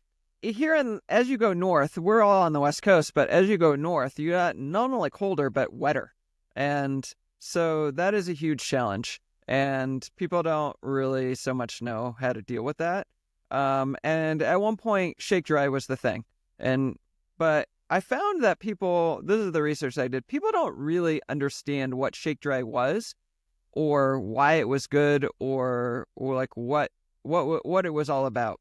as you go north, we're all on the West Coast, but as you go north, you got not only colder, but wetter. And so that is a huge challenge. And people don't really so much know how to deal with that. And at one point, shake dry was the thing. But I found that this is the research I did, people don't really understand what shake dry was, or why it was good, or like what it was all about.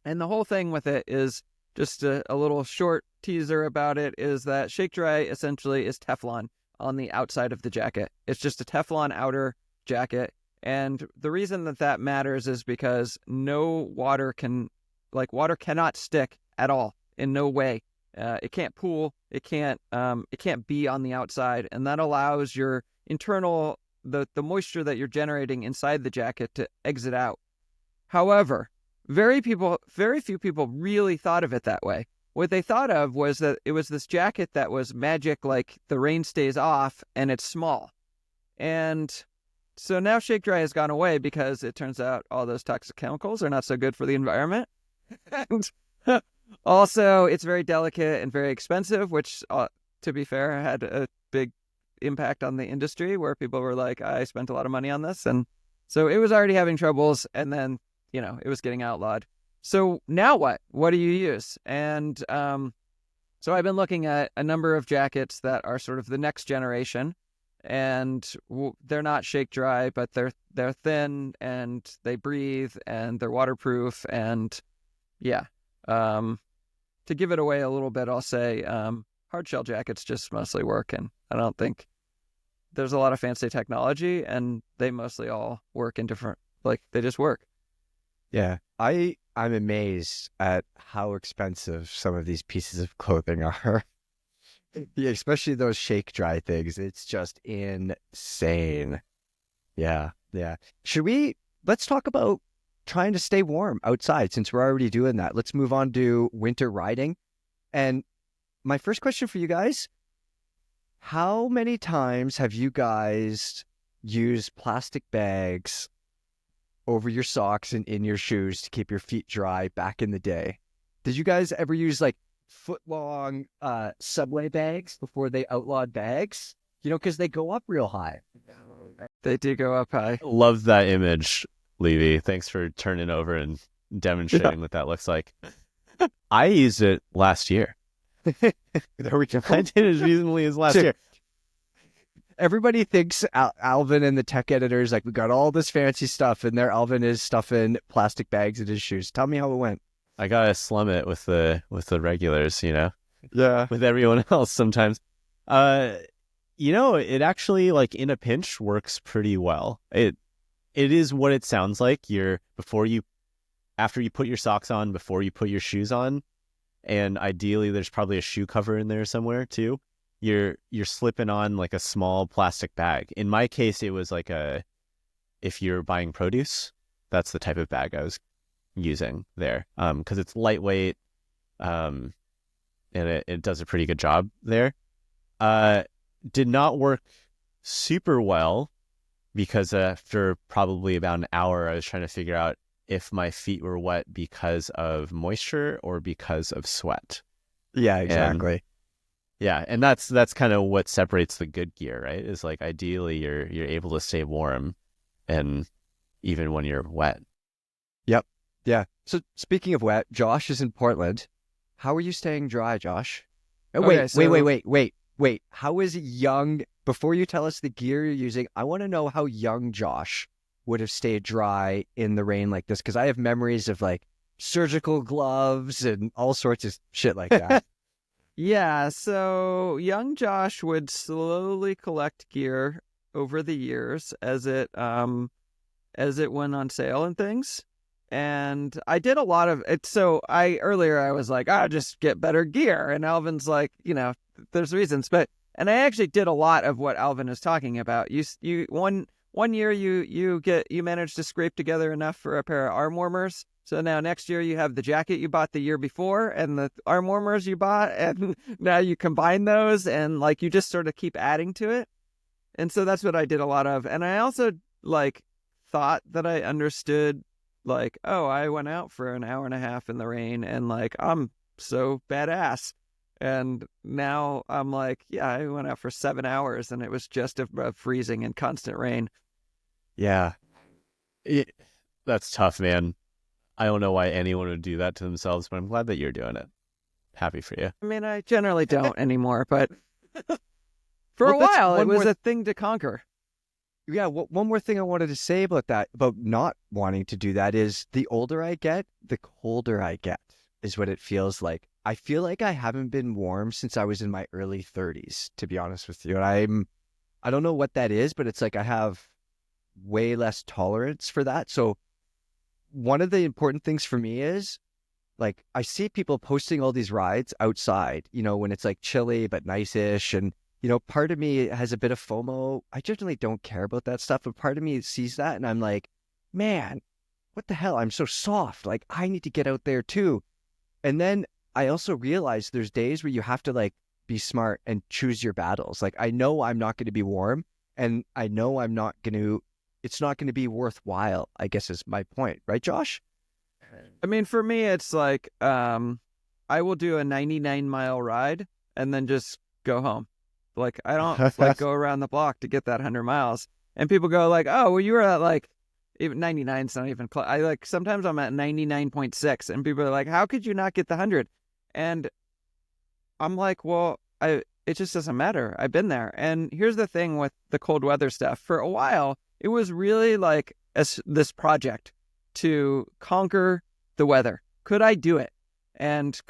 And the whole thing with it is just a little short teaser about it, is that shake dry essentially is Teflon on the outside of the jacket. It's just a Teflon outer jacket. And the reason that matters is because water cannot stick at all, in no way. It can't pool. It can't be on the outside. And that allows your internal, the moisture that you're generating inside the jacket to exit out. However, very few people really thought of it that way. What they thought of was that it was this jacket that was magic, like the rain stays off and it's small. And so now shake dry has gone away because it turns out all those toxic chemicals are not so good for the environment. And also, it's very delicate and very expensive, which, to be fair, had a big impact on the industry, where people were like, I spent a lot of money on this. And so it was already having troubles, and then it was getting outlawed. So now what? What do you use? And so I've been looking at a number of jackets that are sort of the next generation, and they're not shake dry, but they're thin and they breathe and they're waterproof. And to give it away a little bit, I'll say hard shell jackets just mostly work, and I don't think there's a lot of fancy technology, and they mostly all work in different, like they just work. Yeah, I'm amazed at how expensive some of these pieces of clothing are. Yeah, especially those shake dry things. It's just insane. Yeah. Let's talk about trying to stay warm outside, since we're already doing that. Let's move on to winter riding. And my first question for you guys, how many times have you guys used plastic bags over your socks and in your shoes to keep your feet dry back in the day? Did you guys ever use like foot-long subway bags before they outlawed bags? Because they go up real high. They do go up high. Love that image, Levy. Thanks for turning over and demonstrating what that looks like. I used it last year. There we go. I did it as recently as last year. Everybody thinks Alvin and the tech editors, like, we got all this fancy stuff, and there Alvin is stuffing plastic bags in his shoes. Tell me how it went. I gotta slum it with the regulars, Yeah. with everyone else sometimes. It actually, like, in a pinch works pretty well. It is what it sounds like. After you put your socks on, before you put your shoes on, and ideally there's probably a shoe cover in there somewhere too. You're slipping on like a small plastic bag. In my case, it was like if you're buying produce, that's the type of bag I was using there, because it's lightweight, and it does a pretty good job there. Did not work super well because after probably about an hour, I was trying to figure out if my feet were wet because of moisture or because of sweat. Yeah, And exactly. yeah, and that's kind of what separates the good gear, right? Is like ideally you're able to stay warm and even when you're wet. Yep. Yeah. So speaking of wet, Josh is in Portland. How are you staying dry, Josh? Oh, Okay, wait. How is young, before you tell us the gear you're using, I want to know how young Josh would have stayed dry in the rain like this, because I have memories of like surgical gloves and all sorts of shit like that. Yeah, so young Josh would slowly collect gear over the years as it went on sale and things. And I did a lot of it. So earlier I was like, just get better gear. And Alvin's like, there's reasons, and I actually did a lot of what Alvin is talking about. One year you managed to scrape together enough for a pair of arm warmers. So now next year you have the jacket you bought the year before and the arm warmers you bought, and now you combine those and like you just sort of keep adding to it. And so that's what I did a lot of. And I also like thought that I understood, like, oh, I went out for an hour and a half in the rain and like I'm so badass. And now I'm like, yeah, I went out for 7 hours and it was just a freezing and constant rain. Yeah. That's tough, man. I don't know why anyone would do that to themselves, but I'm glad that you're doing it. Happy for you. I mean, I generally don't anymore, but for Well, a that's while, it one was more a thing to conquer. Yeah, one more thing I wanted to say about that, about not wanting to do that, is the older I get, the colder I get, is what it feels like. I feel like I haven't been warm since I was in my early 30s, to be honest with you. And I don't know what that is, but it's like I have way less tolerance for that. So one of the important things for me is like I see people posting all these rides outside, when it's like chilly but nice-ish. And, part of me has a bit of FOMO. I generally don't care about that stuff, but part of me sees that and I'm like, man, what the hell? I'm so soft. Like I need to get out there too. And then I also realize there's days where you have to like be smart and choose your battles. Like I know I'm not going to be warm and I know it's not going to be worthwhile, I guess is my point. Right, Josh? I mean, for me, it's like I will do a 99-mile ride and then just go home. Like I don't like go around the block to get that 100 miles. And people go like, "Oh, well, you were at like even 99's not even close." I like sometimes I'm at 99.6, and people are like, "How could you not get the 100?" And I'm like, "Well, it just doesn't matter. I've been there." And here's the thing with the cold weather stuff. For a while, it was really like this project to conquer the weather. Could I do it? And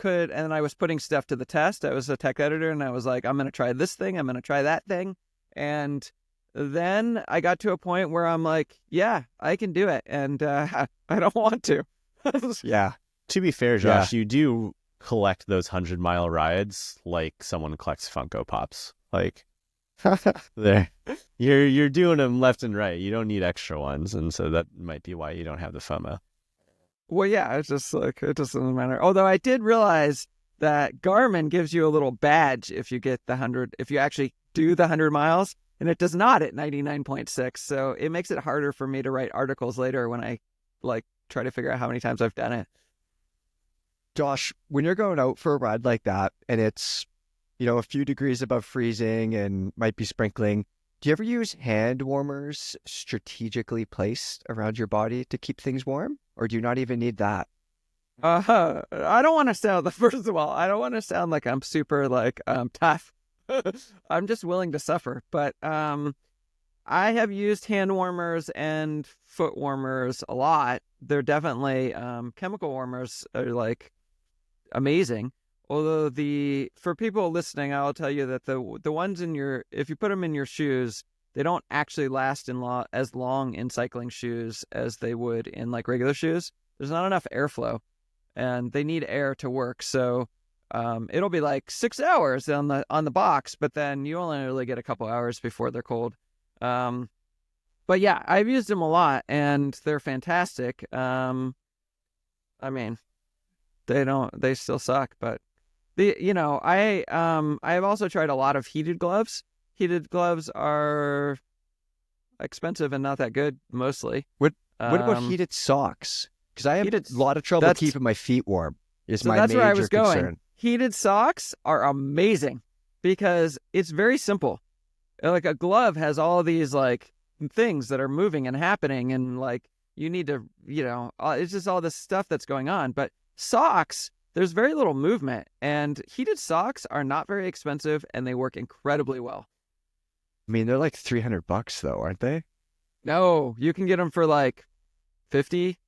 I was putting stuff to the test. I was a tech editor and I was like, I'm going to try this thing. I'm going to try that thing. And then I got to a point where I'm like, yeah, I can do it. And I don't want to. Yeah. To be fair, Josh, you do collect those 100-mile rides like someone collects Funko Pops. Like there, you're doing them left and right. You don't need extra ones. And so that might be why you don't have the FOMO. Well, yeah, it's just like, it doesn't matter. Although I did realize that Garmin gives you a little badge if you get if you actually do the 100 miles, and it does not at 99.6. So it makes it harder for me to write articles later when I like try to figure out how many times I've done it. Josh, when you're going out for a ride like that and it's, a few degrees above freezing and might be sprinkling, do you ever use hand warmers strategically placed around your body to keep things warm? Or do you not even need that? I don't want to sound, first of all, I don't want to sound like I'm super like tough. I'm just willing to suffer. But I have used hand warmers and foot warmers a lot. They're definitely chemical warmers are like amazing. Although for people listening, I'll tell you that the ones if you put them in your shoes, they don't actually last as long in cycling shoes as they would in like regular shoes. There's not enough airflow, and they need air to work. So it'll be like 6 hours on the box, but then you only really get a couple hours before they're cold. But yeah, I've used them a lot, and they're fantastic. I mean, they still suck, but I've also tried a lot of heated gloves. Heated gloves are expensive and not that good mostly. What about heated socks? Because I have a lot of trouble keeping my feet warm. So my that's major where I was concern. going. Heated socks are amazing because it's very simple. Like a glove has all these like things that are moving and happening, and like you need to, it's just all this stuff that's going on. But socks, there's very little movement, and heated socks are not very expensive, and they work incredibly well. I mean, they're like $300 though, aren't they? No, you can get them for like 50.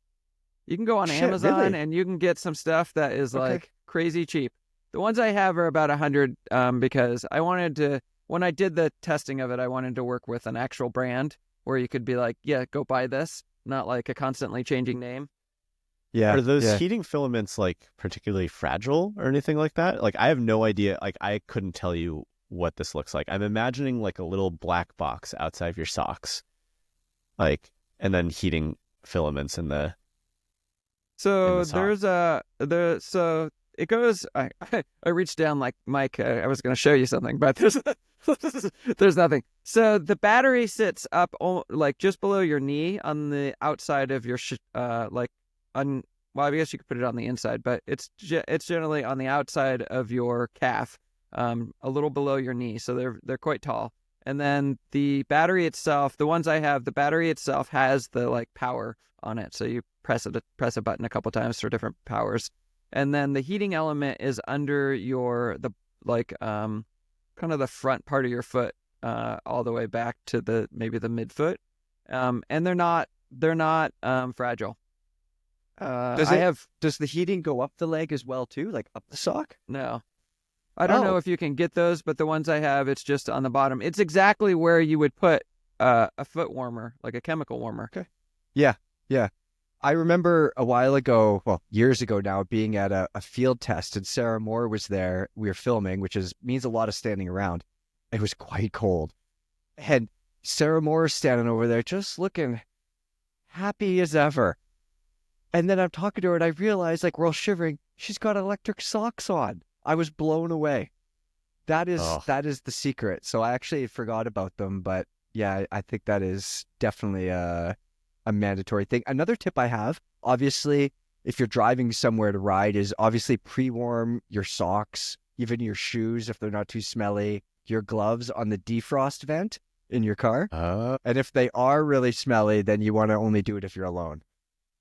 You can go on Amazon really? and you can get some stuff that is like crazy cheap. The ones I have are about 100 because I wanted to, when I did the testing of it, I wanted to work with an actual brand where you could be like, yeah, go buy this, not like a constantly changing name. Yeah. Are those heating filaments like particularly fragile or anything like that? Like I have no idea. Like I couldn't tell you what this looks like. I'm imagining like a little black box outside of your socks, like, and then heating filaments in the. So so it goes. I reached down like Mike. I was going to show you something, but there's nothing. So the battery sits up like just below your knee on the outside of your well, I guess you could put it on the inside, but it's generally on the outside of your calf, a little below your knee. So they're quite tall. And then the battery itself, the ones I have, the battery itself has the like power on it. So you press a button a couple times for different powers. And then the heating element is under kind of the front part of your foot, all the way back to maybe the midfoot. And they're not fragile. Does the heating go up the leg as well too, like up the sock? No. I don't know if you can get those, but the ones I have, it's just on the bottom. It's exactly where you would put a foot warmer, like a chemical warmer. Okay. Yeah. I remember a while ago, well, years ago now, being at a field test, and Sarah Moore was there. We were filming, which means a lot of standing around. It was quite cold. And Sarah Moore is standing over there just looking happy as ever. And then I'm talking to her and I realize, like, we're all shivering. She's got electric socks on. I was blown away. That is the secret. So I actually forgot about them, but yeah, I think that is definitely a mandatory thing. Another tip I have, obviously, if you're driving somewhere to ride, is obviously pre-warm your socks, even your shoes if they're not too smelly, your gloves on the defrost vent in your car. And if they are really smelly, then you want to only do it if you're alone.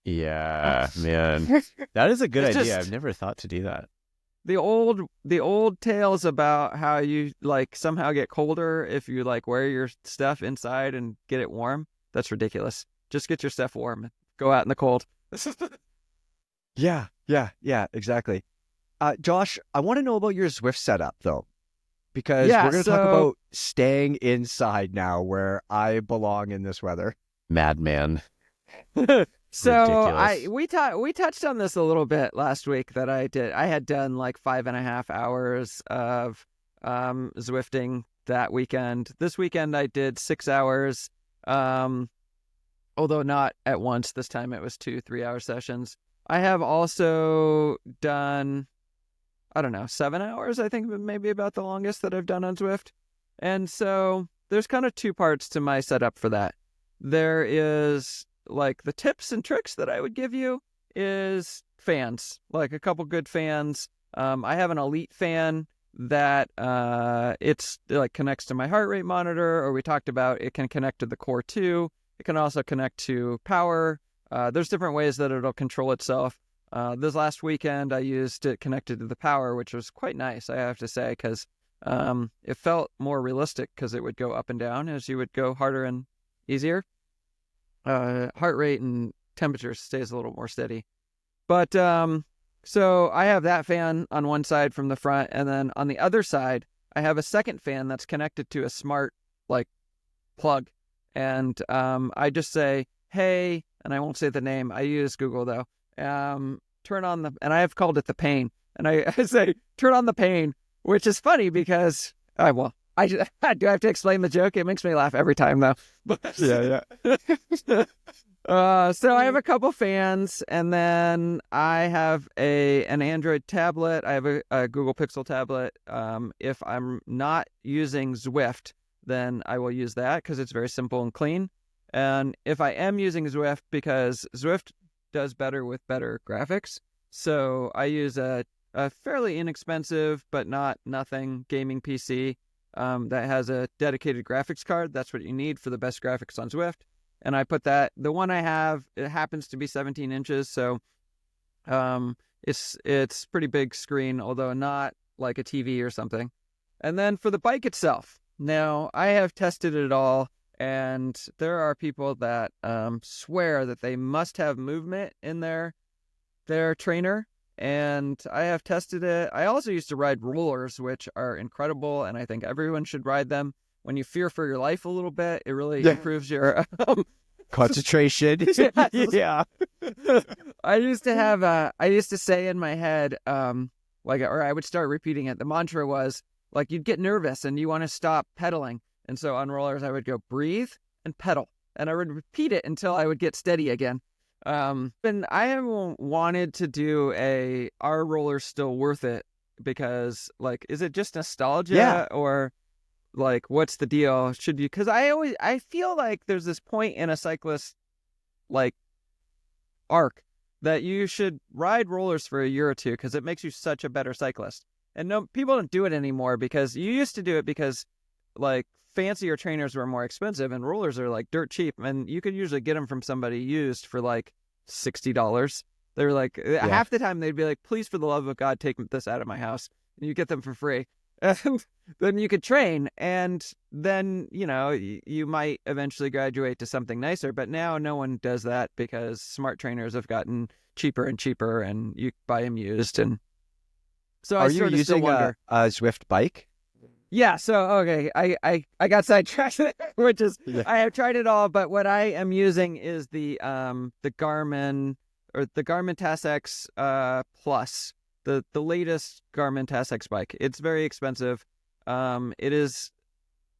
Yeah, man. That is a good idea. I've never thought to do that. The old tales about how you like somehow get colder if you like wear your stuff inside and get it warm. That's ridiculous. Just get your stuff warm. Go out in the cold. Yeah, exactly. Josh, I want to know about your Zwift setup though, because we're going to talk about staying inside now, where I belong in this weather. Madman. So we touched on this a little bit last week that I had done like 5.5 hours of Zwifting that weekend. This weekend I did 6 hours, although not at once. This time it was 2 3-hour sessions. I have also done, I don't know, 7 hours, I think maybe about the longest that I've done on Zwift. And so there's kind of 2 parts to my setup for that. There is like the tips and tricks that I would give you is fans, like a couple good fans. I have an Elite fan that it's like connects to my heart rate monitor, or we talked about it can connect to the Core 2. It can also connect to power. There's different ways that it'll control itself. This last weekend I used it connected to the power, which was quite nice, I have to say, because it felt more realistic because it would go up and down as you would go harder and easier. Heart rate and temperature stays a little more steady. But so I have that fan on one side from the front, and then on the other side I have a second fan that's connected to a smart like plug. And I just say, hey, and I won't say the name, I use Google though, turn on the, and I have called it the pane, and I say turn on the pane, which is funny because do I have to explain the joke? It makes me laugh every time though. Yeah. So I have a couple fans, and then I have an Android tablet. I have a Google Pixel tablet. If I'm not using Zwift, then I will use that because it's very simple and clean. And if I am using Zwift, because Zwift does better with better graphics, so I use a fairly inexpensive but nothing gaming PC that has a dedicated graphics card. That's what you need for the best graphics on Zwift. And I put that, the one I have, it happens to be 17 inches, so it's pretty big screen, although not like a TV or something. And then for the bike itself, now I have tested it all, and there are people that swear that they must have movement in their trainer, and I have tested it. I also used to ride rollers, which are incredible, and I think everyone should ride them. When you fear for your life a little bit, it really improves your concentration. Yeah. I used to say in my head, or I would start repeating it. The mantra was like, you'd get nervous and you want to stop pedaling. And so on rollers, I would go breathe and pedal, and I would repeat it until I would get steady again. And I have wanted to do are rollers still worth it? Because like, is it just nostalgia or like, what's the deal? Should you, because I feel like there's this point in a cyclist like arc that you should ride rollers for a year or two, because it makes you such a better cyclist. And no, people don't do it anymore, because you used to do it because like fancier trainers were more expensive and rollers are like dirt cheap, and you could usually get them from somebody used for like $60. They were like, half the time they'd be like, please, for the love of God, take this out of my house. And you get them for free. And then you could train, and then, you know, you might eventually graduate to something nicer. But now no one does that, because smart trainers have gotten cheaper and cheaper, and you buy them used. And so Are you using a Zwift bike? Yeah, so okay, I got sidetracked, which is I have tried it all, but what I am using is the Garmin, or the Garmin TASX Plus, the latest Garmin TASX bike. It's very expensive. It is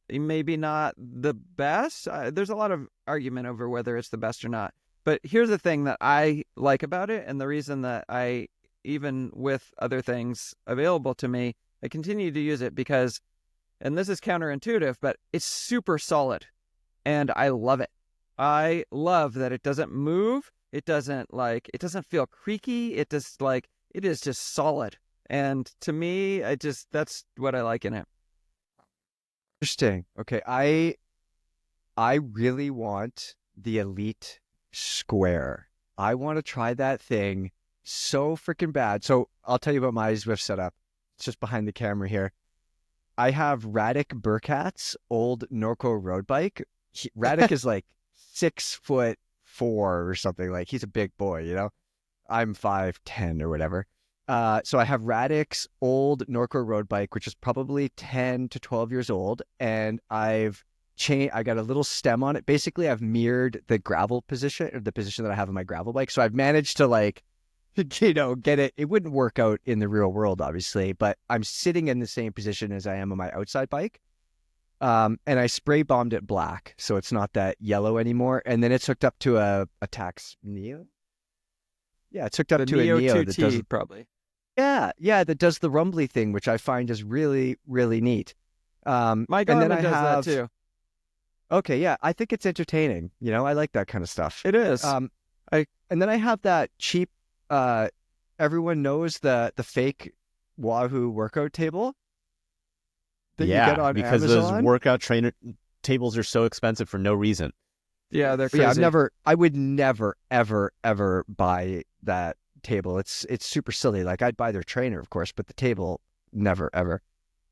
maybe not the best. There's a lot of argument over whether it's the best or not. But here's the thing that I like about it, and the reason that I, even with other things available to me, I continue to use it, because, and this is counterintuitive, but it's super solid, and I love it. I love that it doesn't move. It doesn't feel creaky. It is just solid. And to me, that's what I like in it. Interesting. Okay, I really want the Elite Square. I want to try that thing so freaking bad. So I'll tell you about my Zwift setup. It's just behind the camera here. I have Radek Burkhat's old Norco road bike. Radek is like 6'4" or something. Like, he's a big boy, you know? I'm 5'10" or whatever. So I have Radek's old Norco road bike, which is probably 10 to 12 years old. And I got a little stem on it. Basically, I've mirrored the gravel position, or the position that I have on my gravel bike. So I've managed to, like, you know, get it. It wouldn't work out in the real world, obviously, but I'm sitting in the same position as I am on my outside bike. And I spray bombed it black, so it's not that yellow anymore. And then it's hooked up to a Tax Neo. Yeah, it's hooked up to Neo a Neo 2T, that does probably. Yeah, that does the rumbly thing, which I find is really, really neat. My Garmin does that too. Okay, yeah, I think it's entertaining. You know, I like that kind of stuff. It is. And then I have that cheap. Everyone knows the fake Wahoo workout table that you get on because Amazon. Those workout trainer tables are so expensive for no reason. Yeah, they're crazy. Yeah, I would never, ever, ever buy that table. It's super silly. Like, I'd buy their trainer, of course, but the table, never, ever.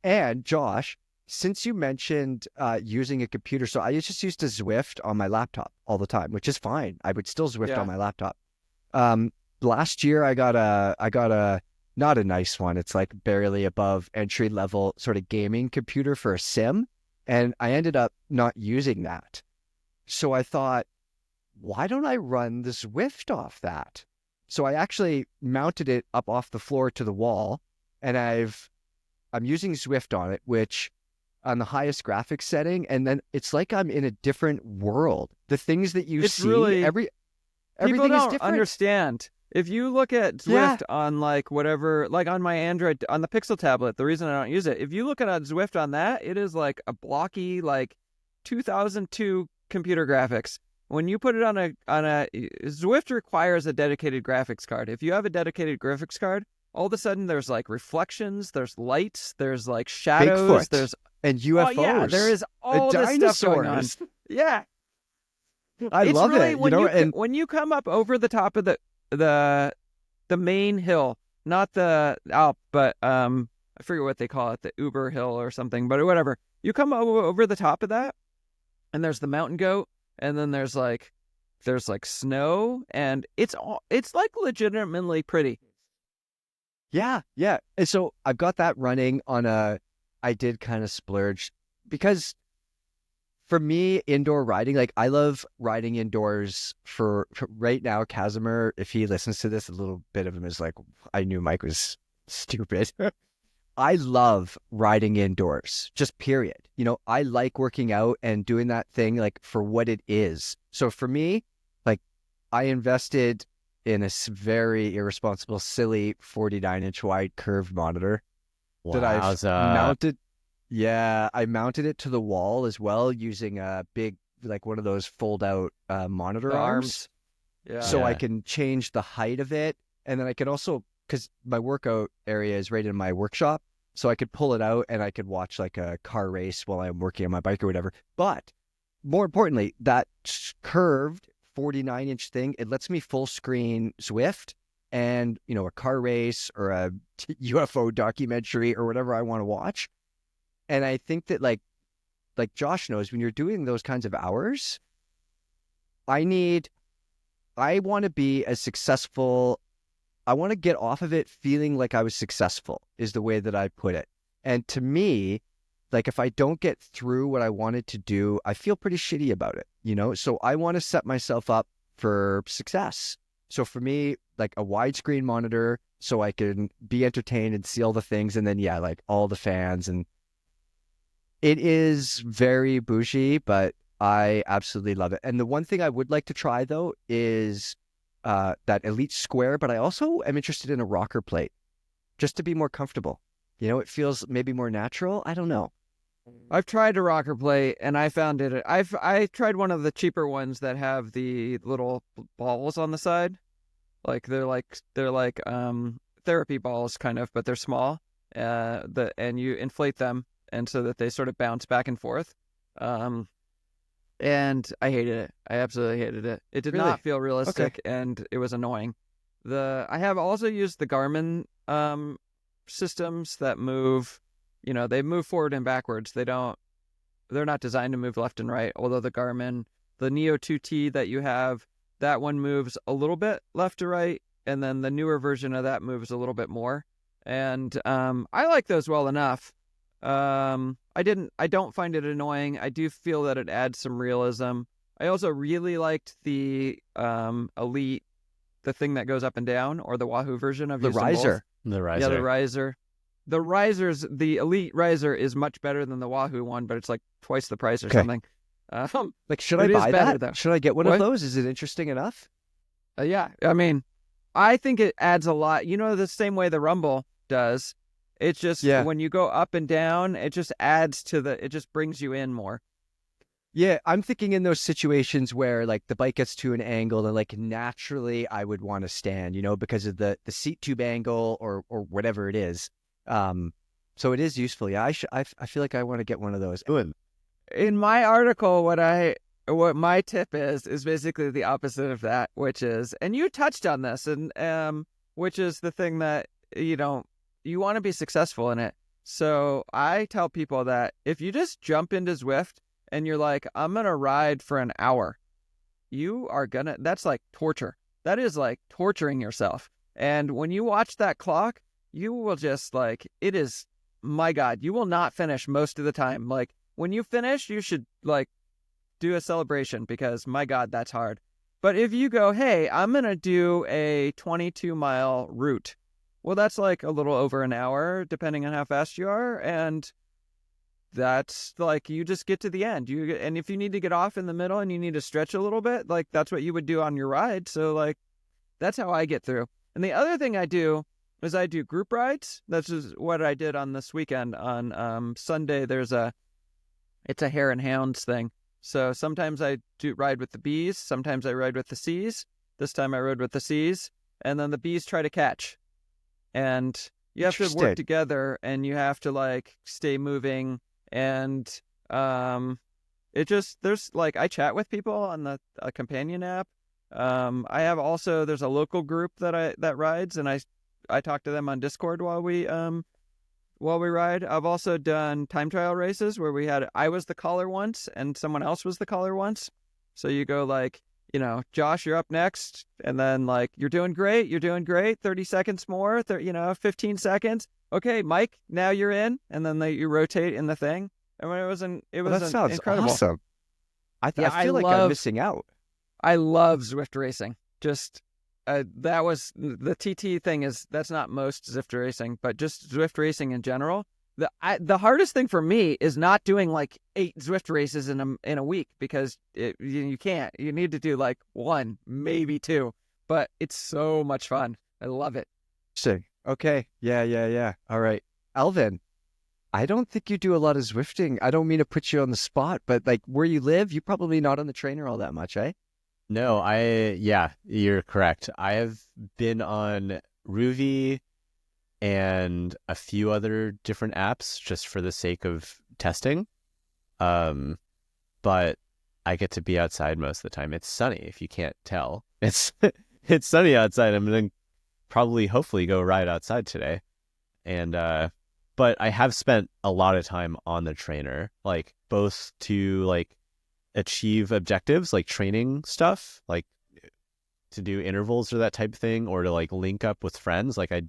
And Josh, since you mentioned using a computer, so I just used to Zwift on my laptop all the time, which is fine. I would still Zwift on my laptop. Last year I got a not a nice one. It's like barely above entry level sort of gaming computer for a sim, and I ended up not using that. So I thought, why don't I run the Zwift off that? So I actually mounted it up off the floor to the wall, and I'm using Zwift on it, which on the highest graphics setting, and then it's like I'm in a different world. The things that you see, really, everything people don't is different. Understand. If you look at Zwift on like whatever, like on my Android, on the Pixel tablet, the reason I don't use it, if you look at Zwift on that, it is like a blocky, like 2002 computer graphics. when you put it on a Zwift requires a dedicated graphics card. If you have a dedicated graphics card, all of a sudden there's like reflections, there's lights, there's like shadows, Bigfoot there's and UFOs. Oh, yeah, there is all this stuff going on. Yeah, I it's love really, it. when and when you come up over the top of the main hill, not the Alp, but I forget what they call it, the Uber Hill or something, but whatever. You come over the top of that, and there's the mountain goat, and then there's like snow, and it's like legitimately pretty. yeah. And so I've got that running on I did kind of splurge because for me, indoor riding, like I love riding indoors for right now. Casimir, if he listens to this, a little bit of him is like, I knew Mike was stupid. I love riding indoors, just period. I like working out and doing that thing like for what it is. So for me, like I invested in a very irresponsible, silly 49-inch wide curved monitor that I've mounted. Yeah, I mounted it to the wall as well using a big, like one of those fold out monitor arms. Yeah. So I can change the height of it. And then I could also, because my workout area is right in my workshop, so I could pull it out and I could watch like a car race while I'm working on my bike or whatever. But more importantly, that curved 49-inch thing, it lets me full screen Zwift and, a car race or a UFO documentary or whatever I want to watch. And I think that like Josh knows, when you're doing those kinds of hours, I want to be as successful. I want to get off of it feeling like I was successful is the way that I put it. And to me, like if I don't get through what I wanted to do, I feel pretty shitty about it, So I want to set myself up for success. So for me, like a widescreen monitor so I can be entertained and see all the things. And then, yeah, like all the fans. And it is very bougie, but I absolutely love it. And the one thing I would like to try though is that Elite Square, but I also am interested in a rocker plate just to be more comfortable. It feels maybe more natural. I don't know. I've tried a rocker plate and I found it. I tried one of the cheaper ones that have the little balls on the side, like they're like therapy balls kind of, but they're small. And you inflate them and so that they sort of bounce back and forth. And I hated it. I absolutely hated it. It did not feel realistic, and it was annoying. I have also used the Garmin systems that move. They move forward and backwards. They're not designed to move left and right. Although the Garmin, the Neo 2T that you have, that one moves a little bit left to right, and then the newer version of that moves a little bit more. And I like those well enough. I don't find it annoying. I do feel that it adds some realism. I also really liked the Elite, the thing that goes up and down, or the Wahoo version of the riser. The riser. Yeah, the riser. The Elite riser is much better than the Wahoo one, but it's like twice the price or something. Like, should I buy that? Though. Should I get one of those? Is it interesting enough? Yeah, I mean, I think it adds a lot. The same way the Rumble does. It's just when you go up and down, it just adds to it just brings you in more. Yeah, I'm thinking in those situations where like the bike gets to an angle and like naturally I would want to stand, because of the seat tube angle or whatever it is. So it is useful. Yeah, I feel like I want to get one of those. In my article, what my tip is basically the opposite of that, which is, and you touched on this, and which is the thing that you want to be successful in it. So I tell people that if you just jump into Zwift and you're like, I'm going to ride for an hour, that's like torture. That is like torturing yourself. And when you watch that clock, you will just it is, my God, you will not finish most of the time. Like when you finish, you should do a celebration because my God, that's hard. But if you go, hey, I'm going to do a 22-mile route, well, that's like a little over an hour, depending on how fast you are. And that's you just get to the end. And if you need to get off in the middle and you need to stretch a little bit, that's what you would do on your ride. So that's how I get through. And the other thing I do is I do group rides. That's just what I did on this weekend. On Sunday, it's a hare and hounds thing. So sometimes I do ride with the Bs, sometimes I ride with the Cs. This time I rode with the Cs, and then the Bs try to catch. And you have to work Interesting. together, and you have to like stay moving. And it just there's like I chat with people on the companion app. I have also there's a local group that rides, and I talk to them on Discord while we ride. I've also done time trial races where I was the caller once and someone else was the caller once. So you go like, Josh, you're up next. And then like, you're doing great. 30 seconds more, 15 seconds. Okay, Mike, now you're in. And then you rotate in the thing. And That sounds incredible. awesome. I feel like I'm missing out. I love Zwift racing. Just that was the TT thing that's not most Zwift racing, but just Zwift racing in general. The hardest thing for me is not doing like 8 Zwift races in a week because you can't. You need to do like 1, maybe 2, but it's so much fun. I love it. Okay. Yeah. All right. Alvin, I don't think you do a lot of Zwifting. I don't mean to put you on the spot, but like where you live, you're probably not on the trainer all that much, eh? No, you're correct. I have been on Ruvi and a few other different apps just for the sake of testing. But I get to be outside most of the time. It's sunny, if you can't tell. It's sunny outside. I'm gonna hopefully go ride outside today. And but I have spent a lot of time on the trainer, like both to like achieve objectives like training stuff, like to do intervals or that type of thing, or to like link up with friends. Like I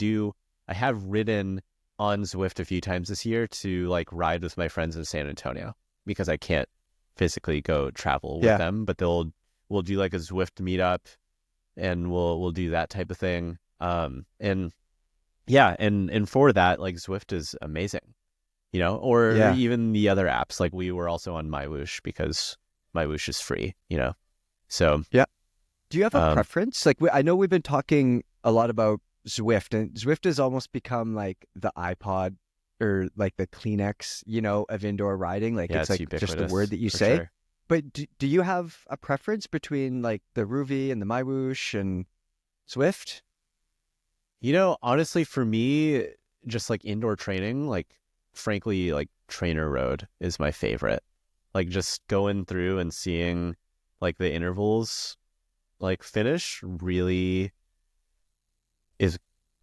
have ridden on Zwift a few times this year to like ride with my friends in San Antonio because I can't physically go travel with them, but we'll do like a Zwift meetup and we'll do that type of thing. And for that, like Zwift is amazing, or even the other apps. Like we were also on MyWhoosh because MyWhoosh is free, So yeah. Do you have a preference? Like I know we've been talking a lot about Zwift, and Zwift has almost become like the iPod or like the Kleenex, of indoor riding. Like it's like just a word that you say. Sure. But do you have a preference between like the Ruvi and the MyWhoosh and Zwift? Honestly, for me, just like indoor training, like frankly, like Trainer Road is my favorite. Like just going through and seeing like the intervals like finish really is,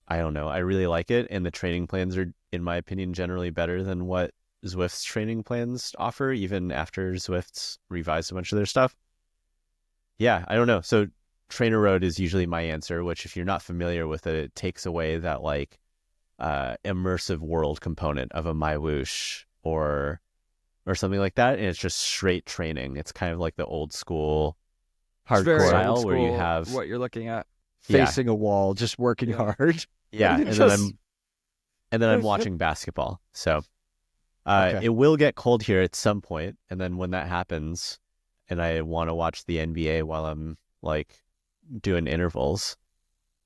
I don't know, I really like it. And the training plans are, in my opinion, generally better than what Zwift's training plans offer, even after Zwift's revised a bunch of their stuff. Yeah, I don't know. So Trainer Road is usually my answer, which if you're not familiar with it, it takes away that like immersive world component of a MyWhoosh or something like that, and it's just straight training. It's kind of like the old school hardcore style where you have what you're looking at, facing a wall, just working hard. Yeah, and then I'm watching basketball. So it will get cold here at some point, and then when that happens, and I want to watch the NBA while I'm like doing intervals,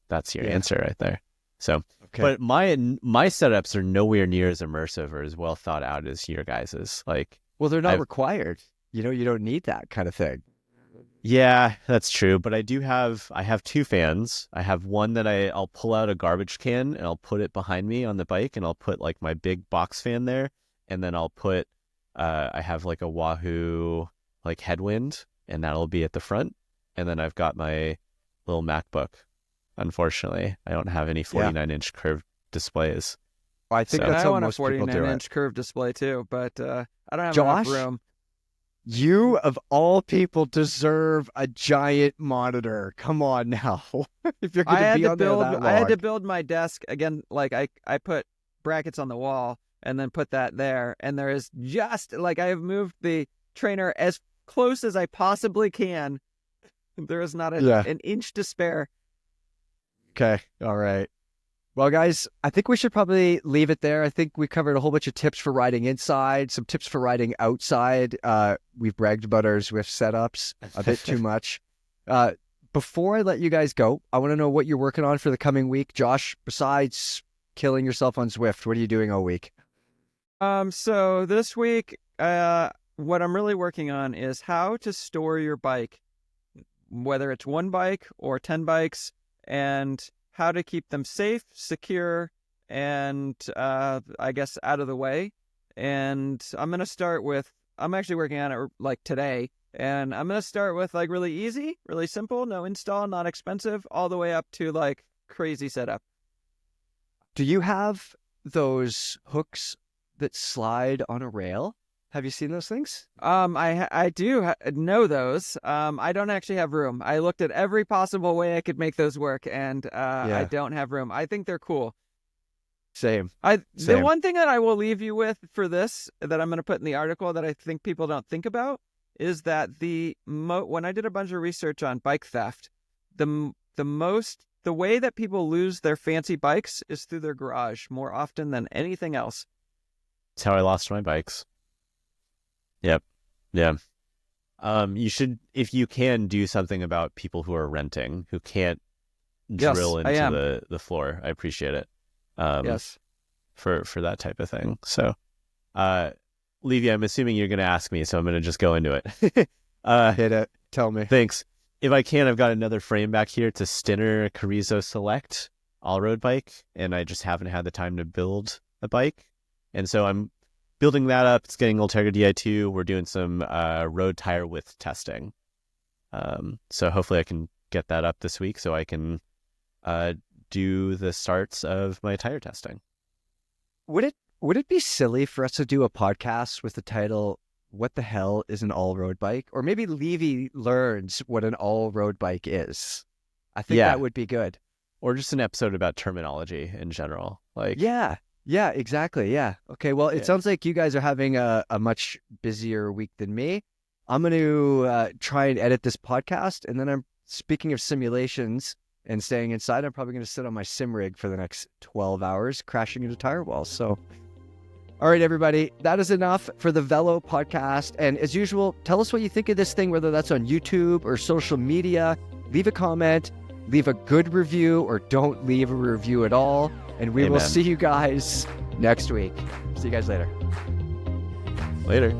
that's your answer right there. So, but my setups are nowhere near as immersive or as well thought out as your guys's. Like, well, they're not required. You don't need that kind of thing. Yeah, that's true. But I have 2 fans. I have one that I'll pull out a garbage can and I'll put it behind me on the bike, and I'll put like my big box fan there, and then I'll put I have like a Wahoo like headwind, and that'll be at the front, and then I've got my little MacBook. Unfortunately, I don't have any 49-inch curved displays. Well, I think that's how most people do it. I want a 49-inch curved display too, but I don't have Josh, enough room. You, of all people, deserve a giant monitor. Come on now. If you're going to be on there that long. I had to build my desk again. Like I put brackets on the wall and then put that there, and there is just like I have moved the trainer as close as I possibly can. There is not an inch to spare. Okay. All right. Well, guys, I think we should probably leave it there. I think we covered a whole bunch of tips for riding inside, some tips for riding outside. We've bragged about our Zwift setups a bit too much. Before I let you guys go, I want to know what you're working on for the coming week. Josh, besides killing yourself on Zwift, what are you doing all week? So this week, what I'm really working on is how to store your bike, whether it's one bike or 10 bikes, and how to keep them safe, secure, and I guess out of the way. And I'm actually working on it like today, and I'm going to start with like really easy, really simple, no install, not expensive, all the way up to like crazy setup. Do you have those hooks that slide on a rail? Have you seen those things? I do know those. I don't actually have room. I looked at every possible way I could make those work, and I don't have room. I think they're cool. Same. The one thing that I will leave you with for this that I'm going to put in the article that I think people don't think about is that when I did a bunch of research on bike theft, the way that people lose their fancy bikes is through their garage more often than anything else. That's how I lost my bikes. Yep. Yeah. You should, if you can, do something about people who are renting, who can't drill into the floor. I appreciate it. Yes. For that type of thing. So, Levy, I'm assuming you're going to ask me, so I'm going to just go into it. Hit it. Tell me. Thanks. If I can, I've got another frame back here. It's a Stinner Carrizo Select all-road bike, and I just haven't had the time to build a bike. And so I'm building that up. It's getting Ultegra Di2. We're doing some road tire width testing. So hopefully I can get that up this week so I can do the starts of my tire testing. Would it be silly for us to do a podcast with the title "What the hell is an all-road bike?" Or maybe Levy learns what an all-road bike is. I think that would be good. Or just an episode about terminology in general. Yeah, exactly. Yeah. Okay. Well, it sounds like you guys are having a much busier week than me. I'm going to try and edit this podcast, and then speaking of simulations and staying inside, I'm probably going to sit on my sim rig for the next 12 hours, crashing into tire walls. So, all right, everybody, that is enough for the Velo podcast. And as usual, tell us what you think of this thing, whether that's on YouTube or social media. Leave a comment, leave a good review, or don't leave a review at all. And we will see you guys next week. See you guys later. Later.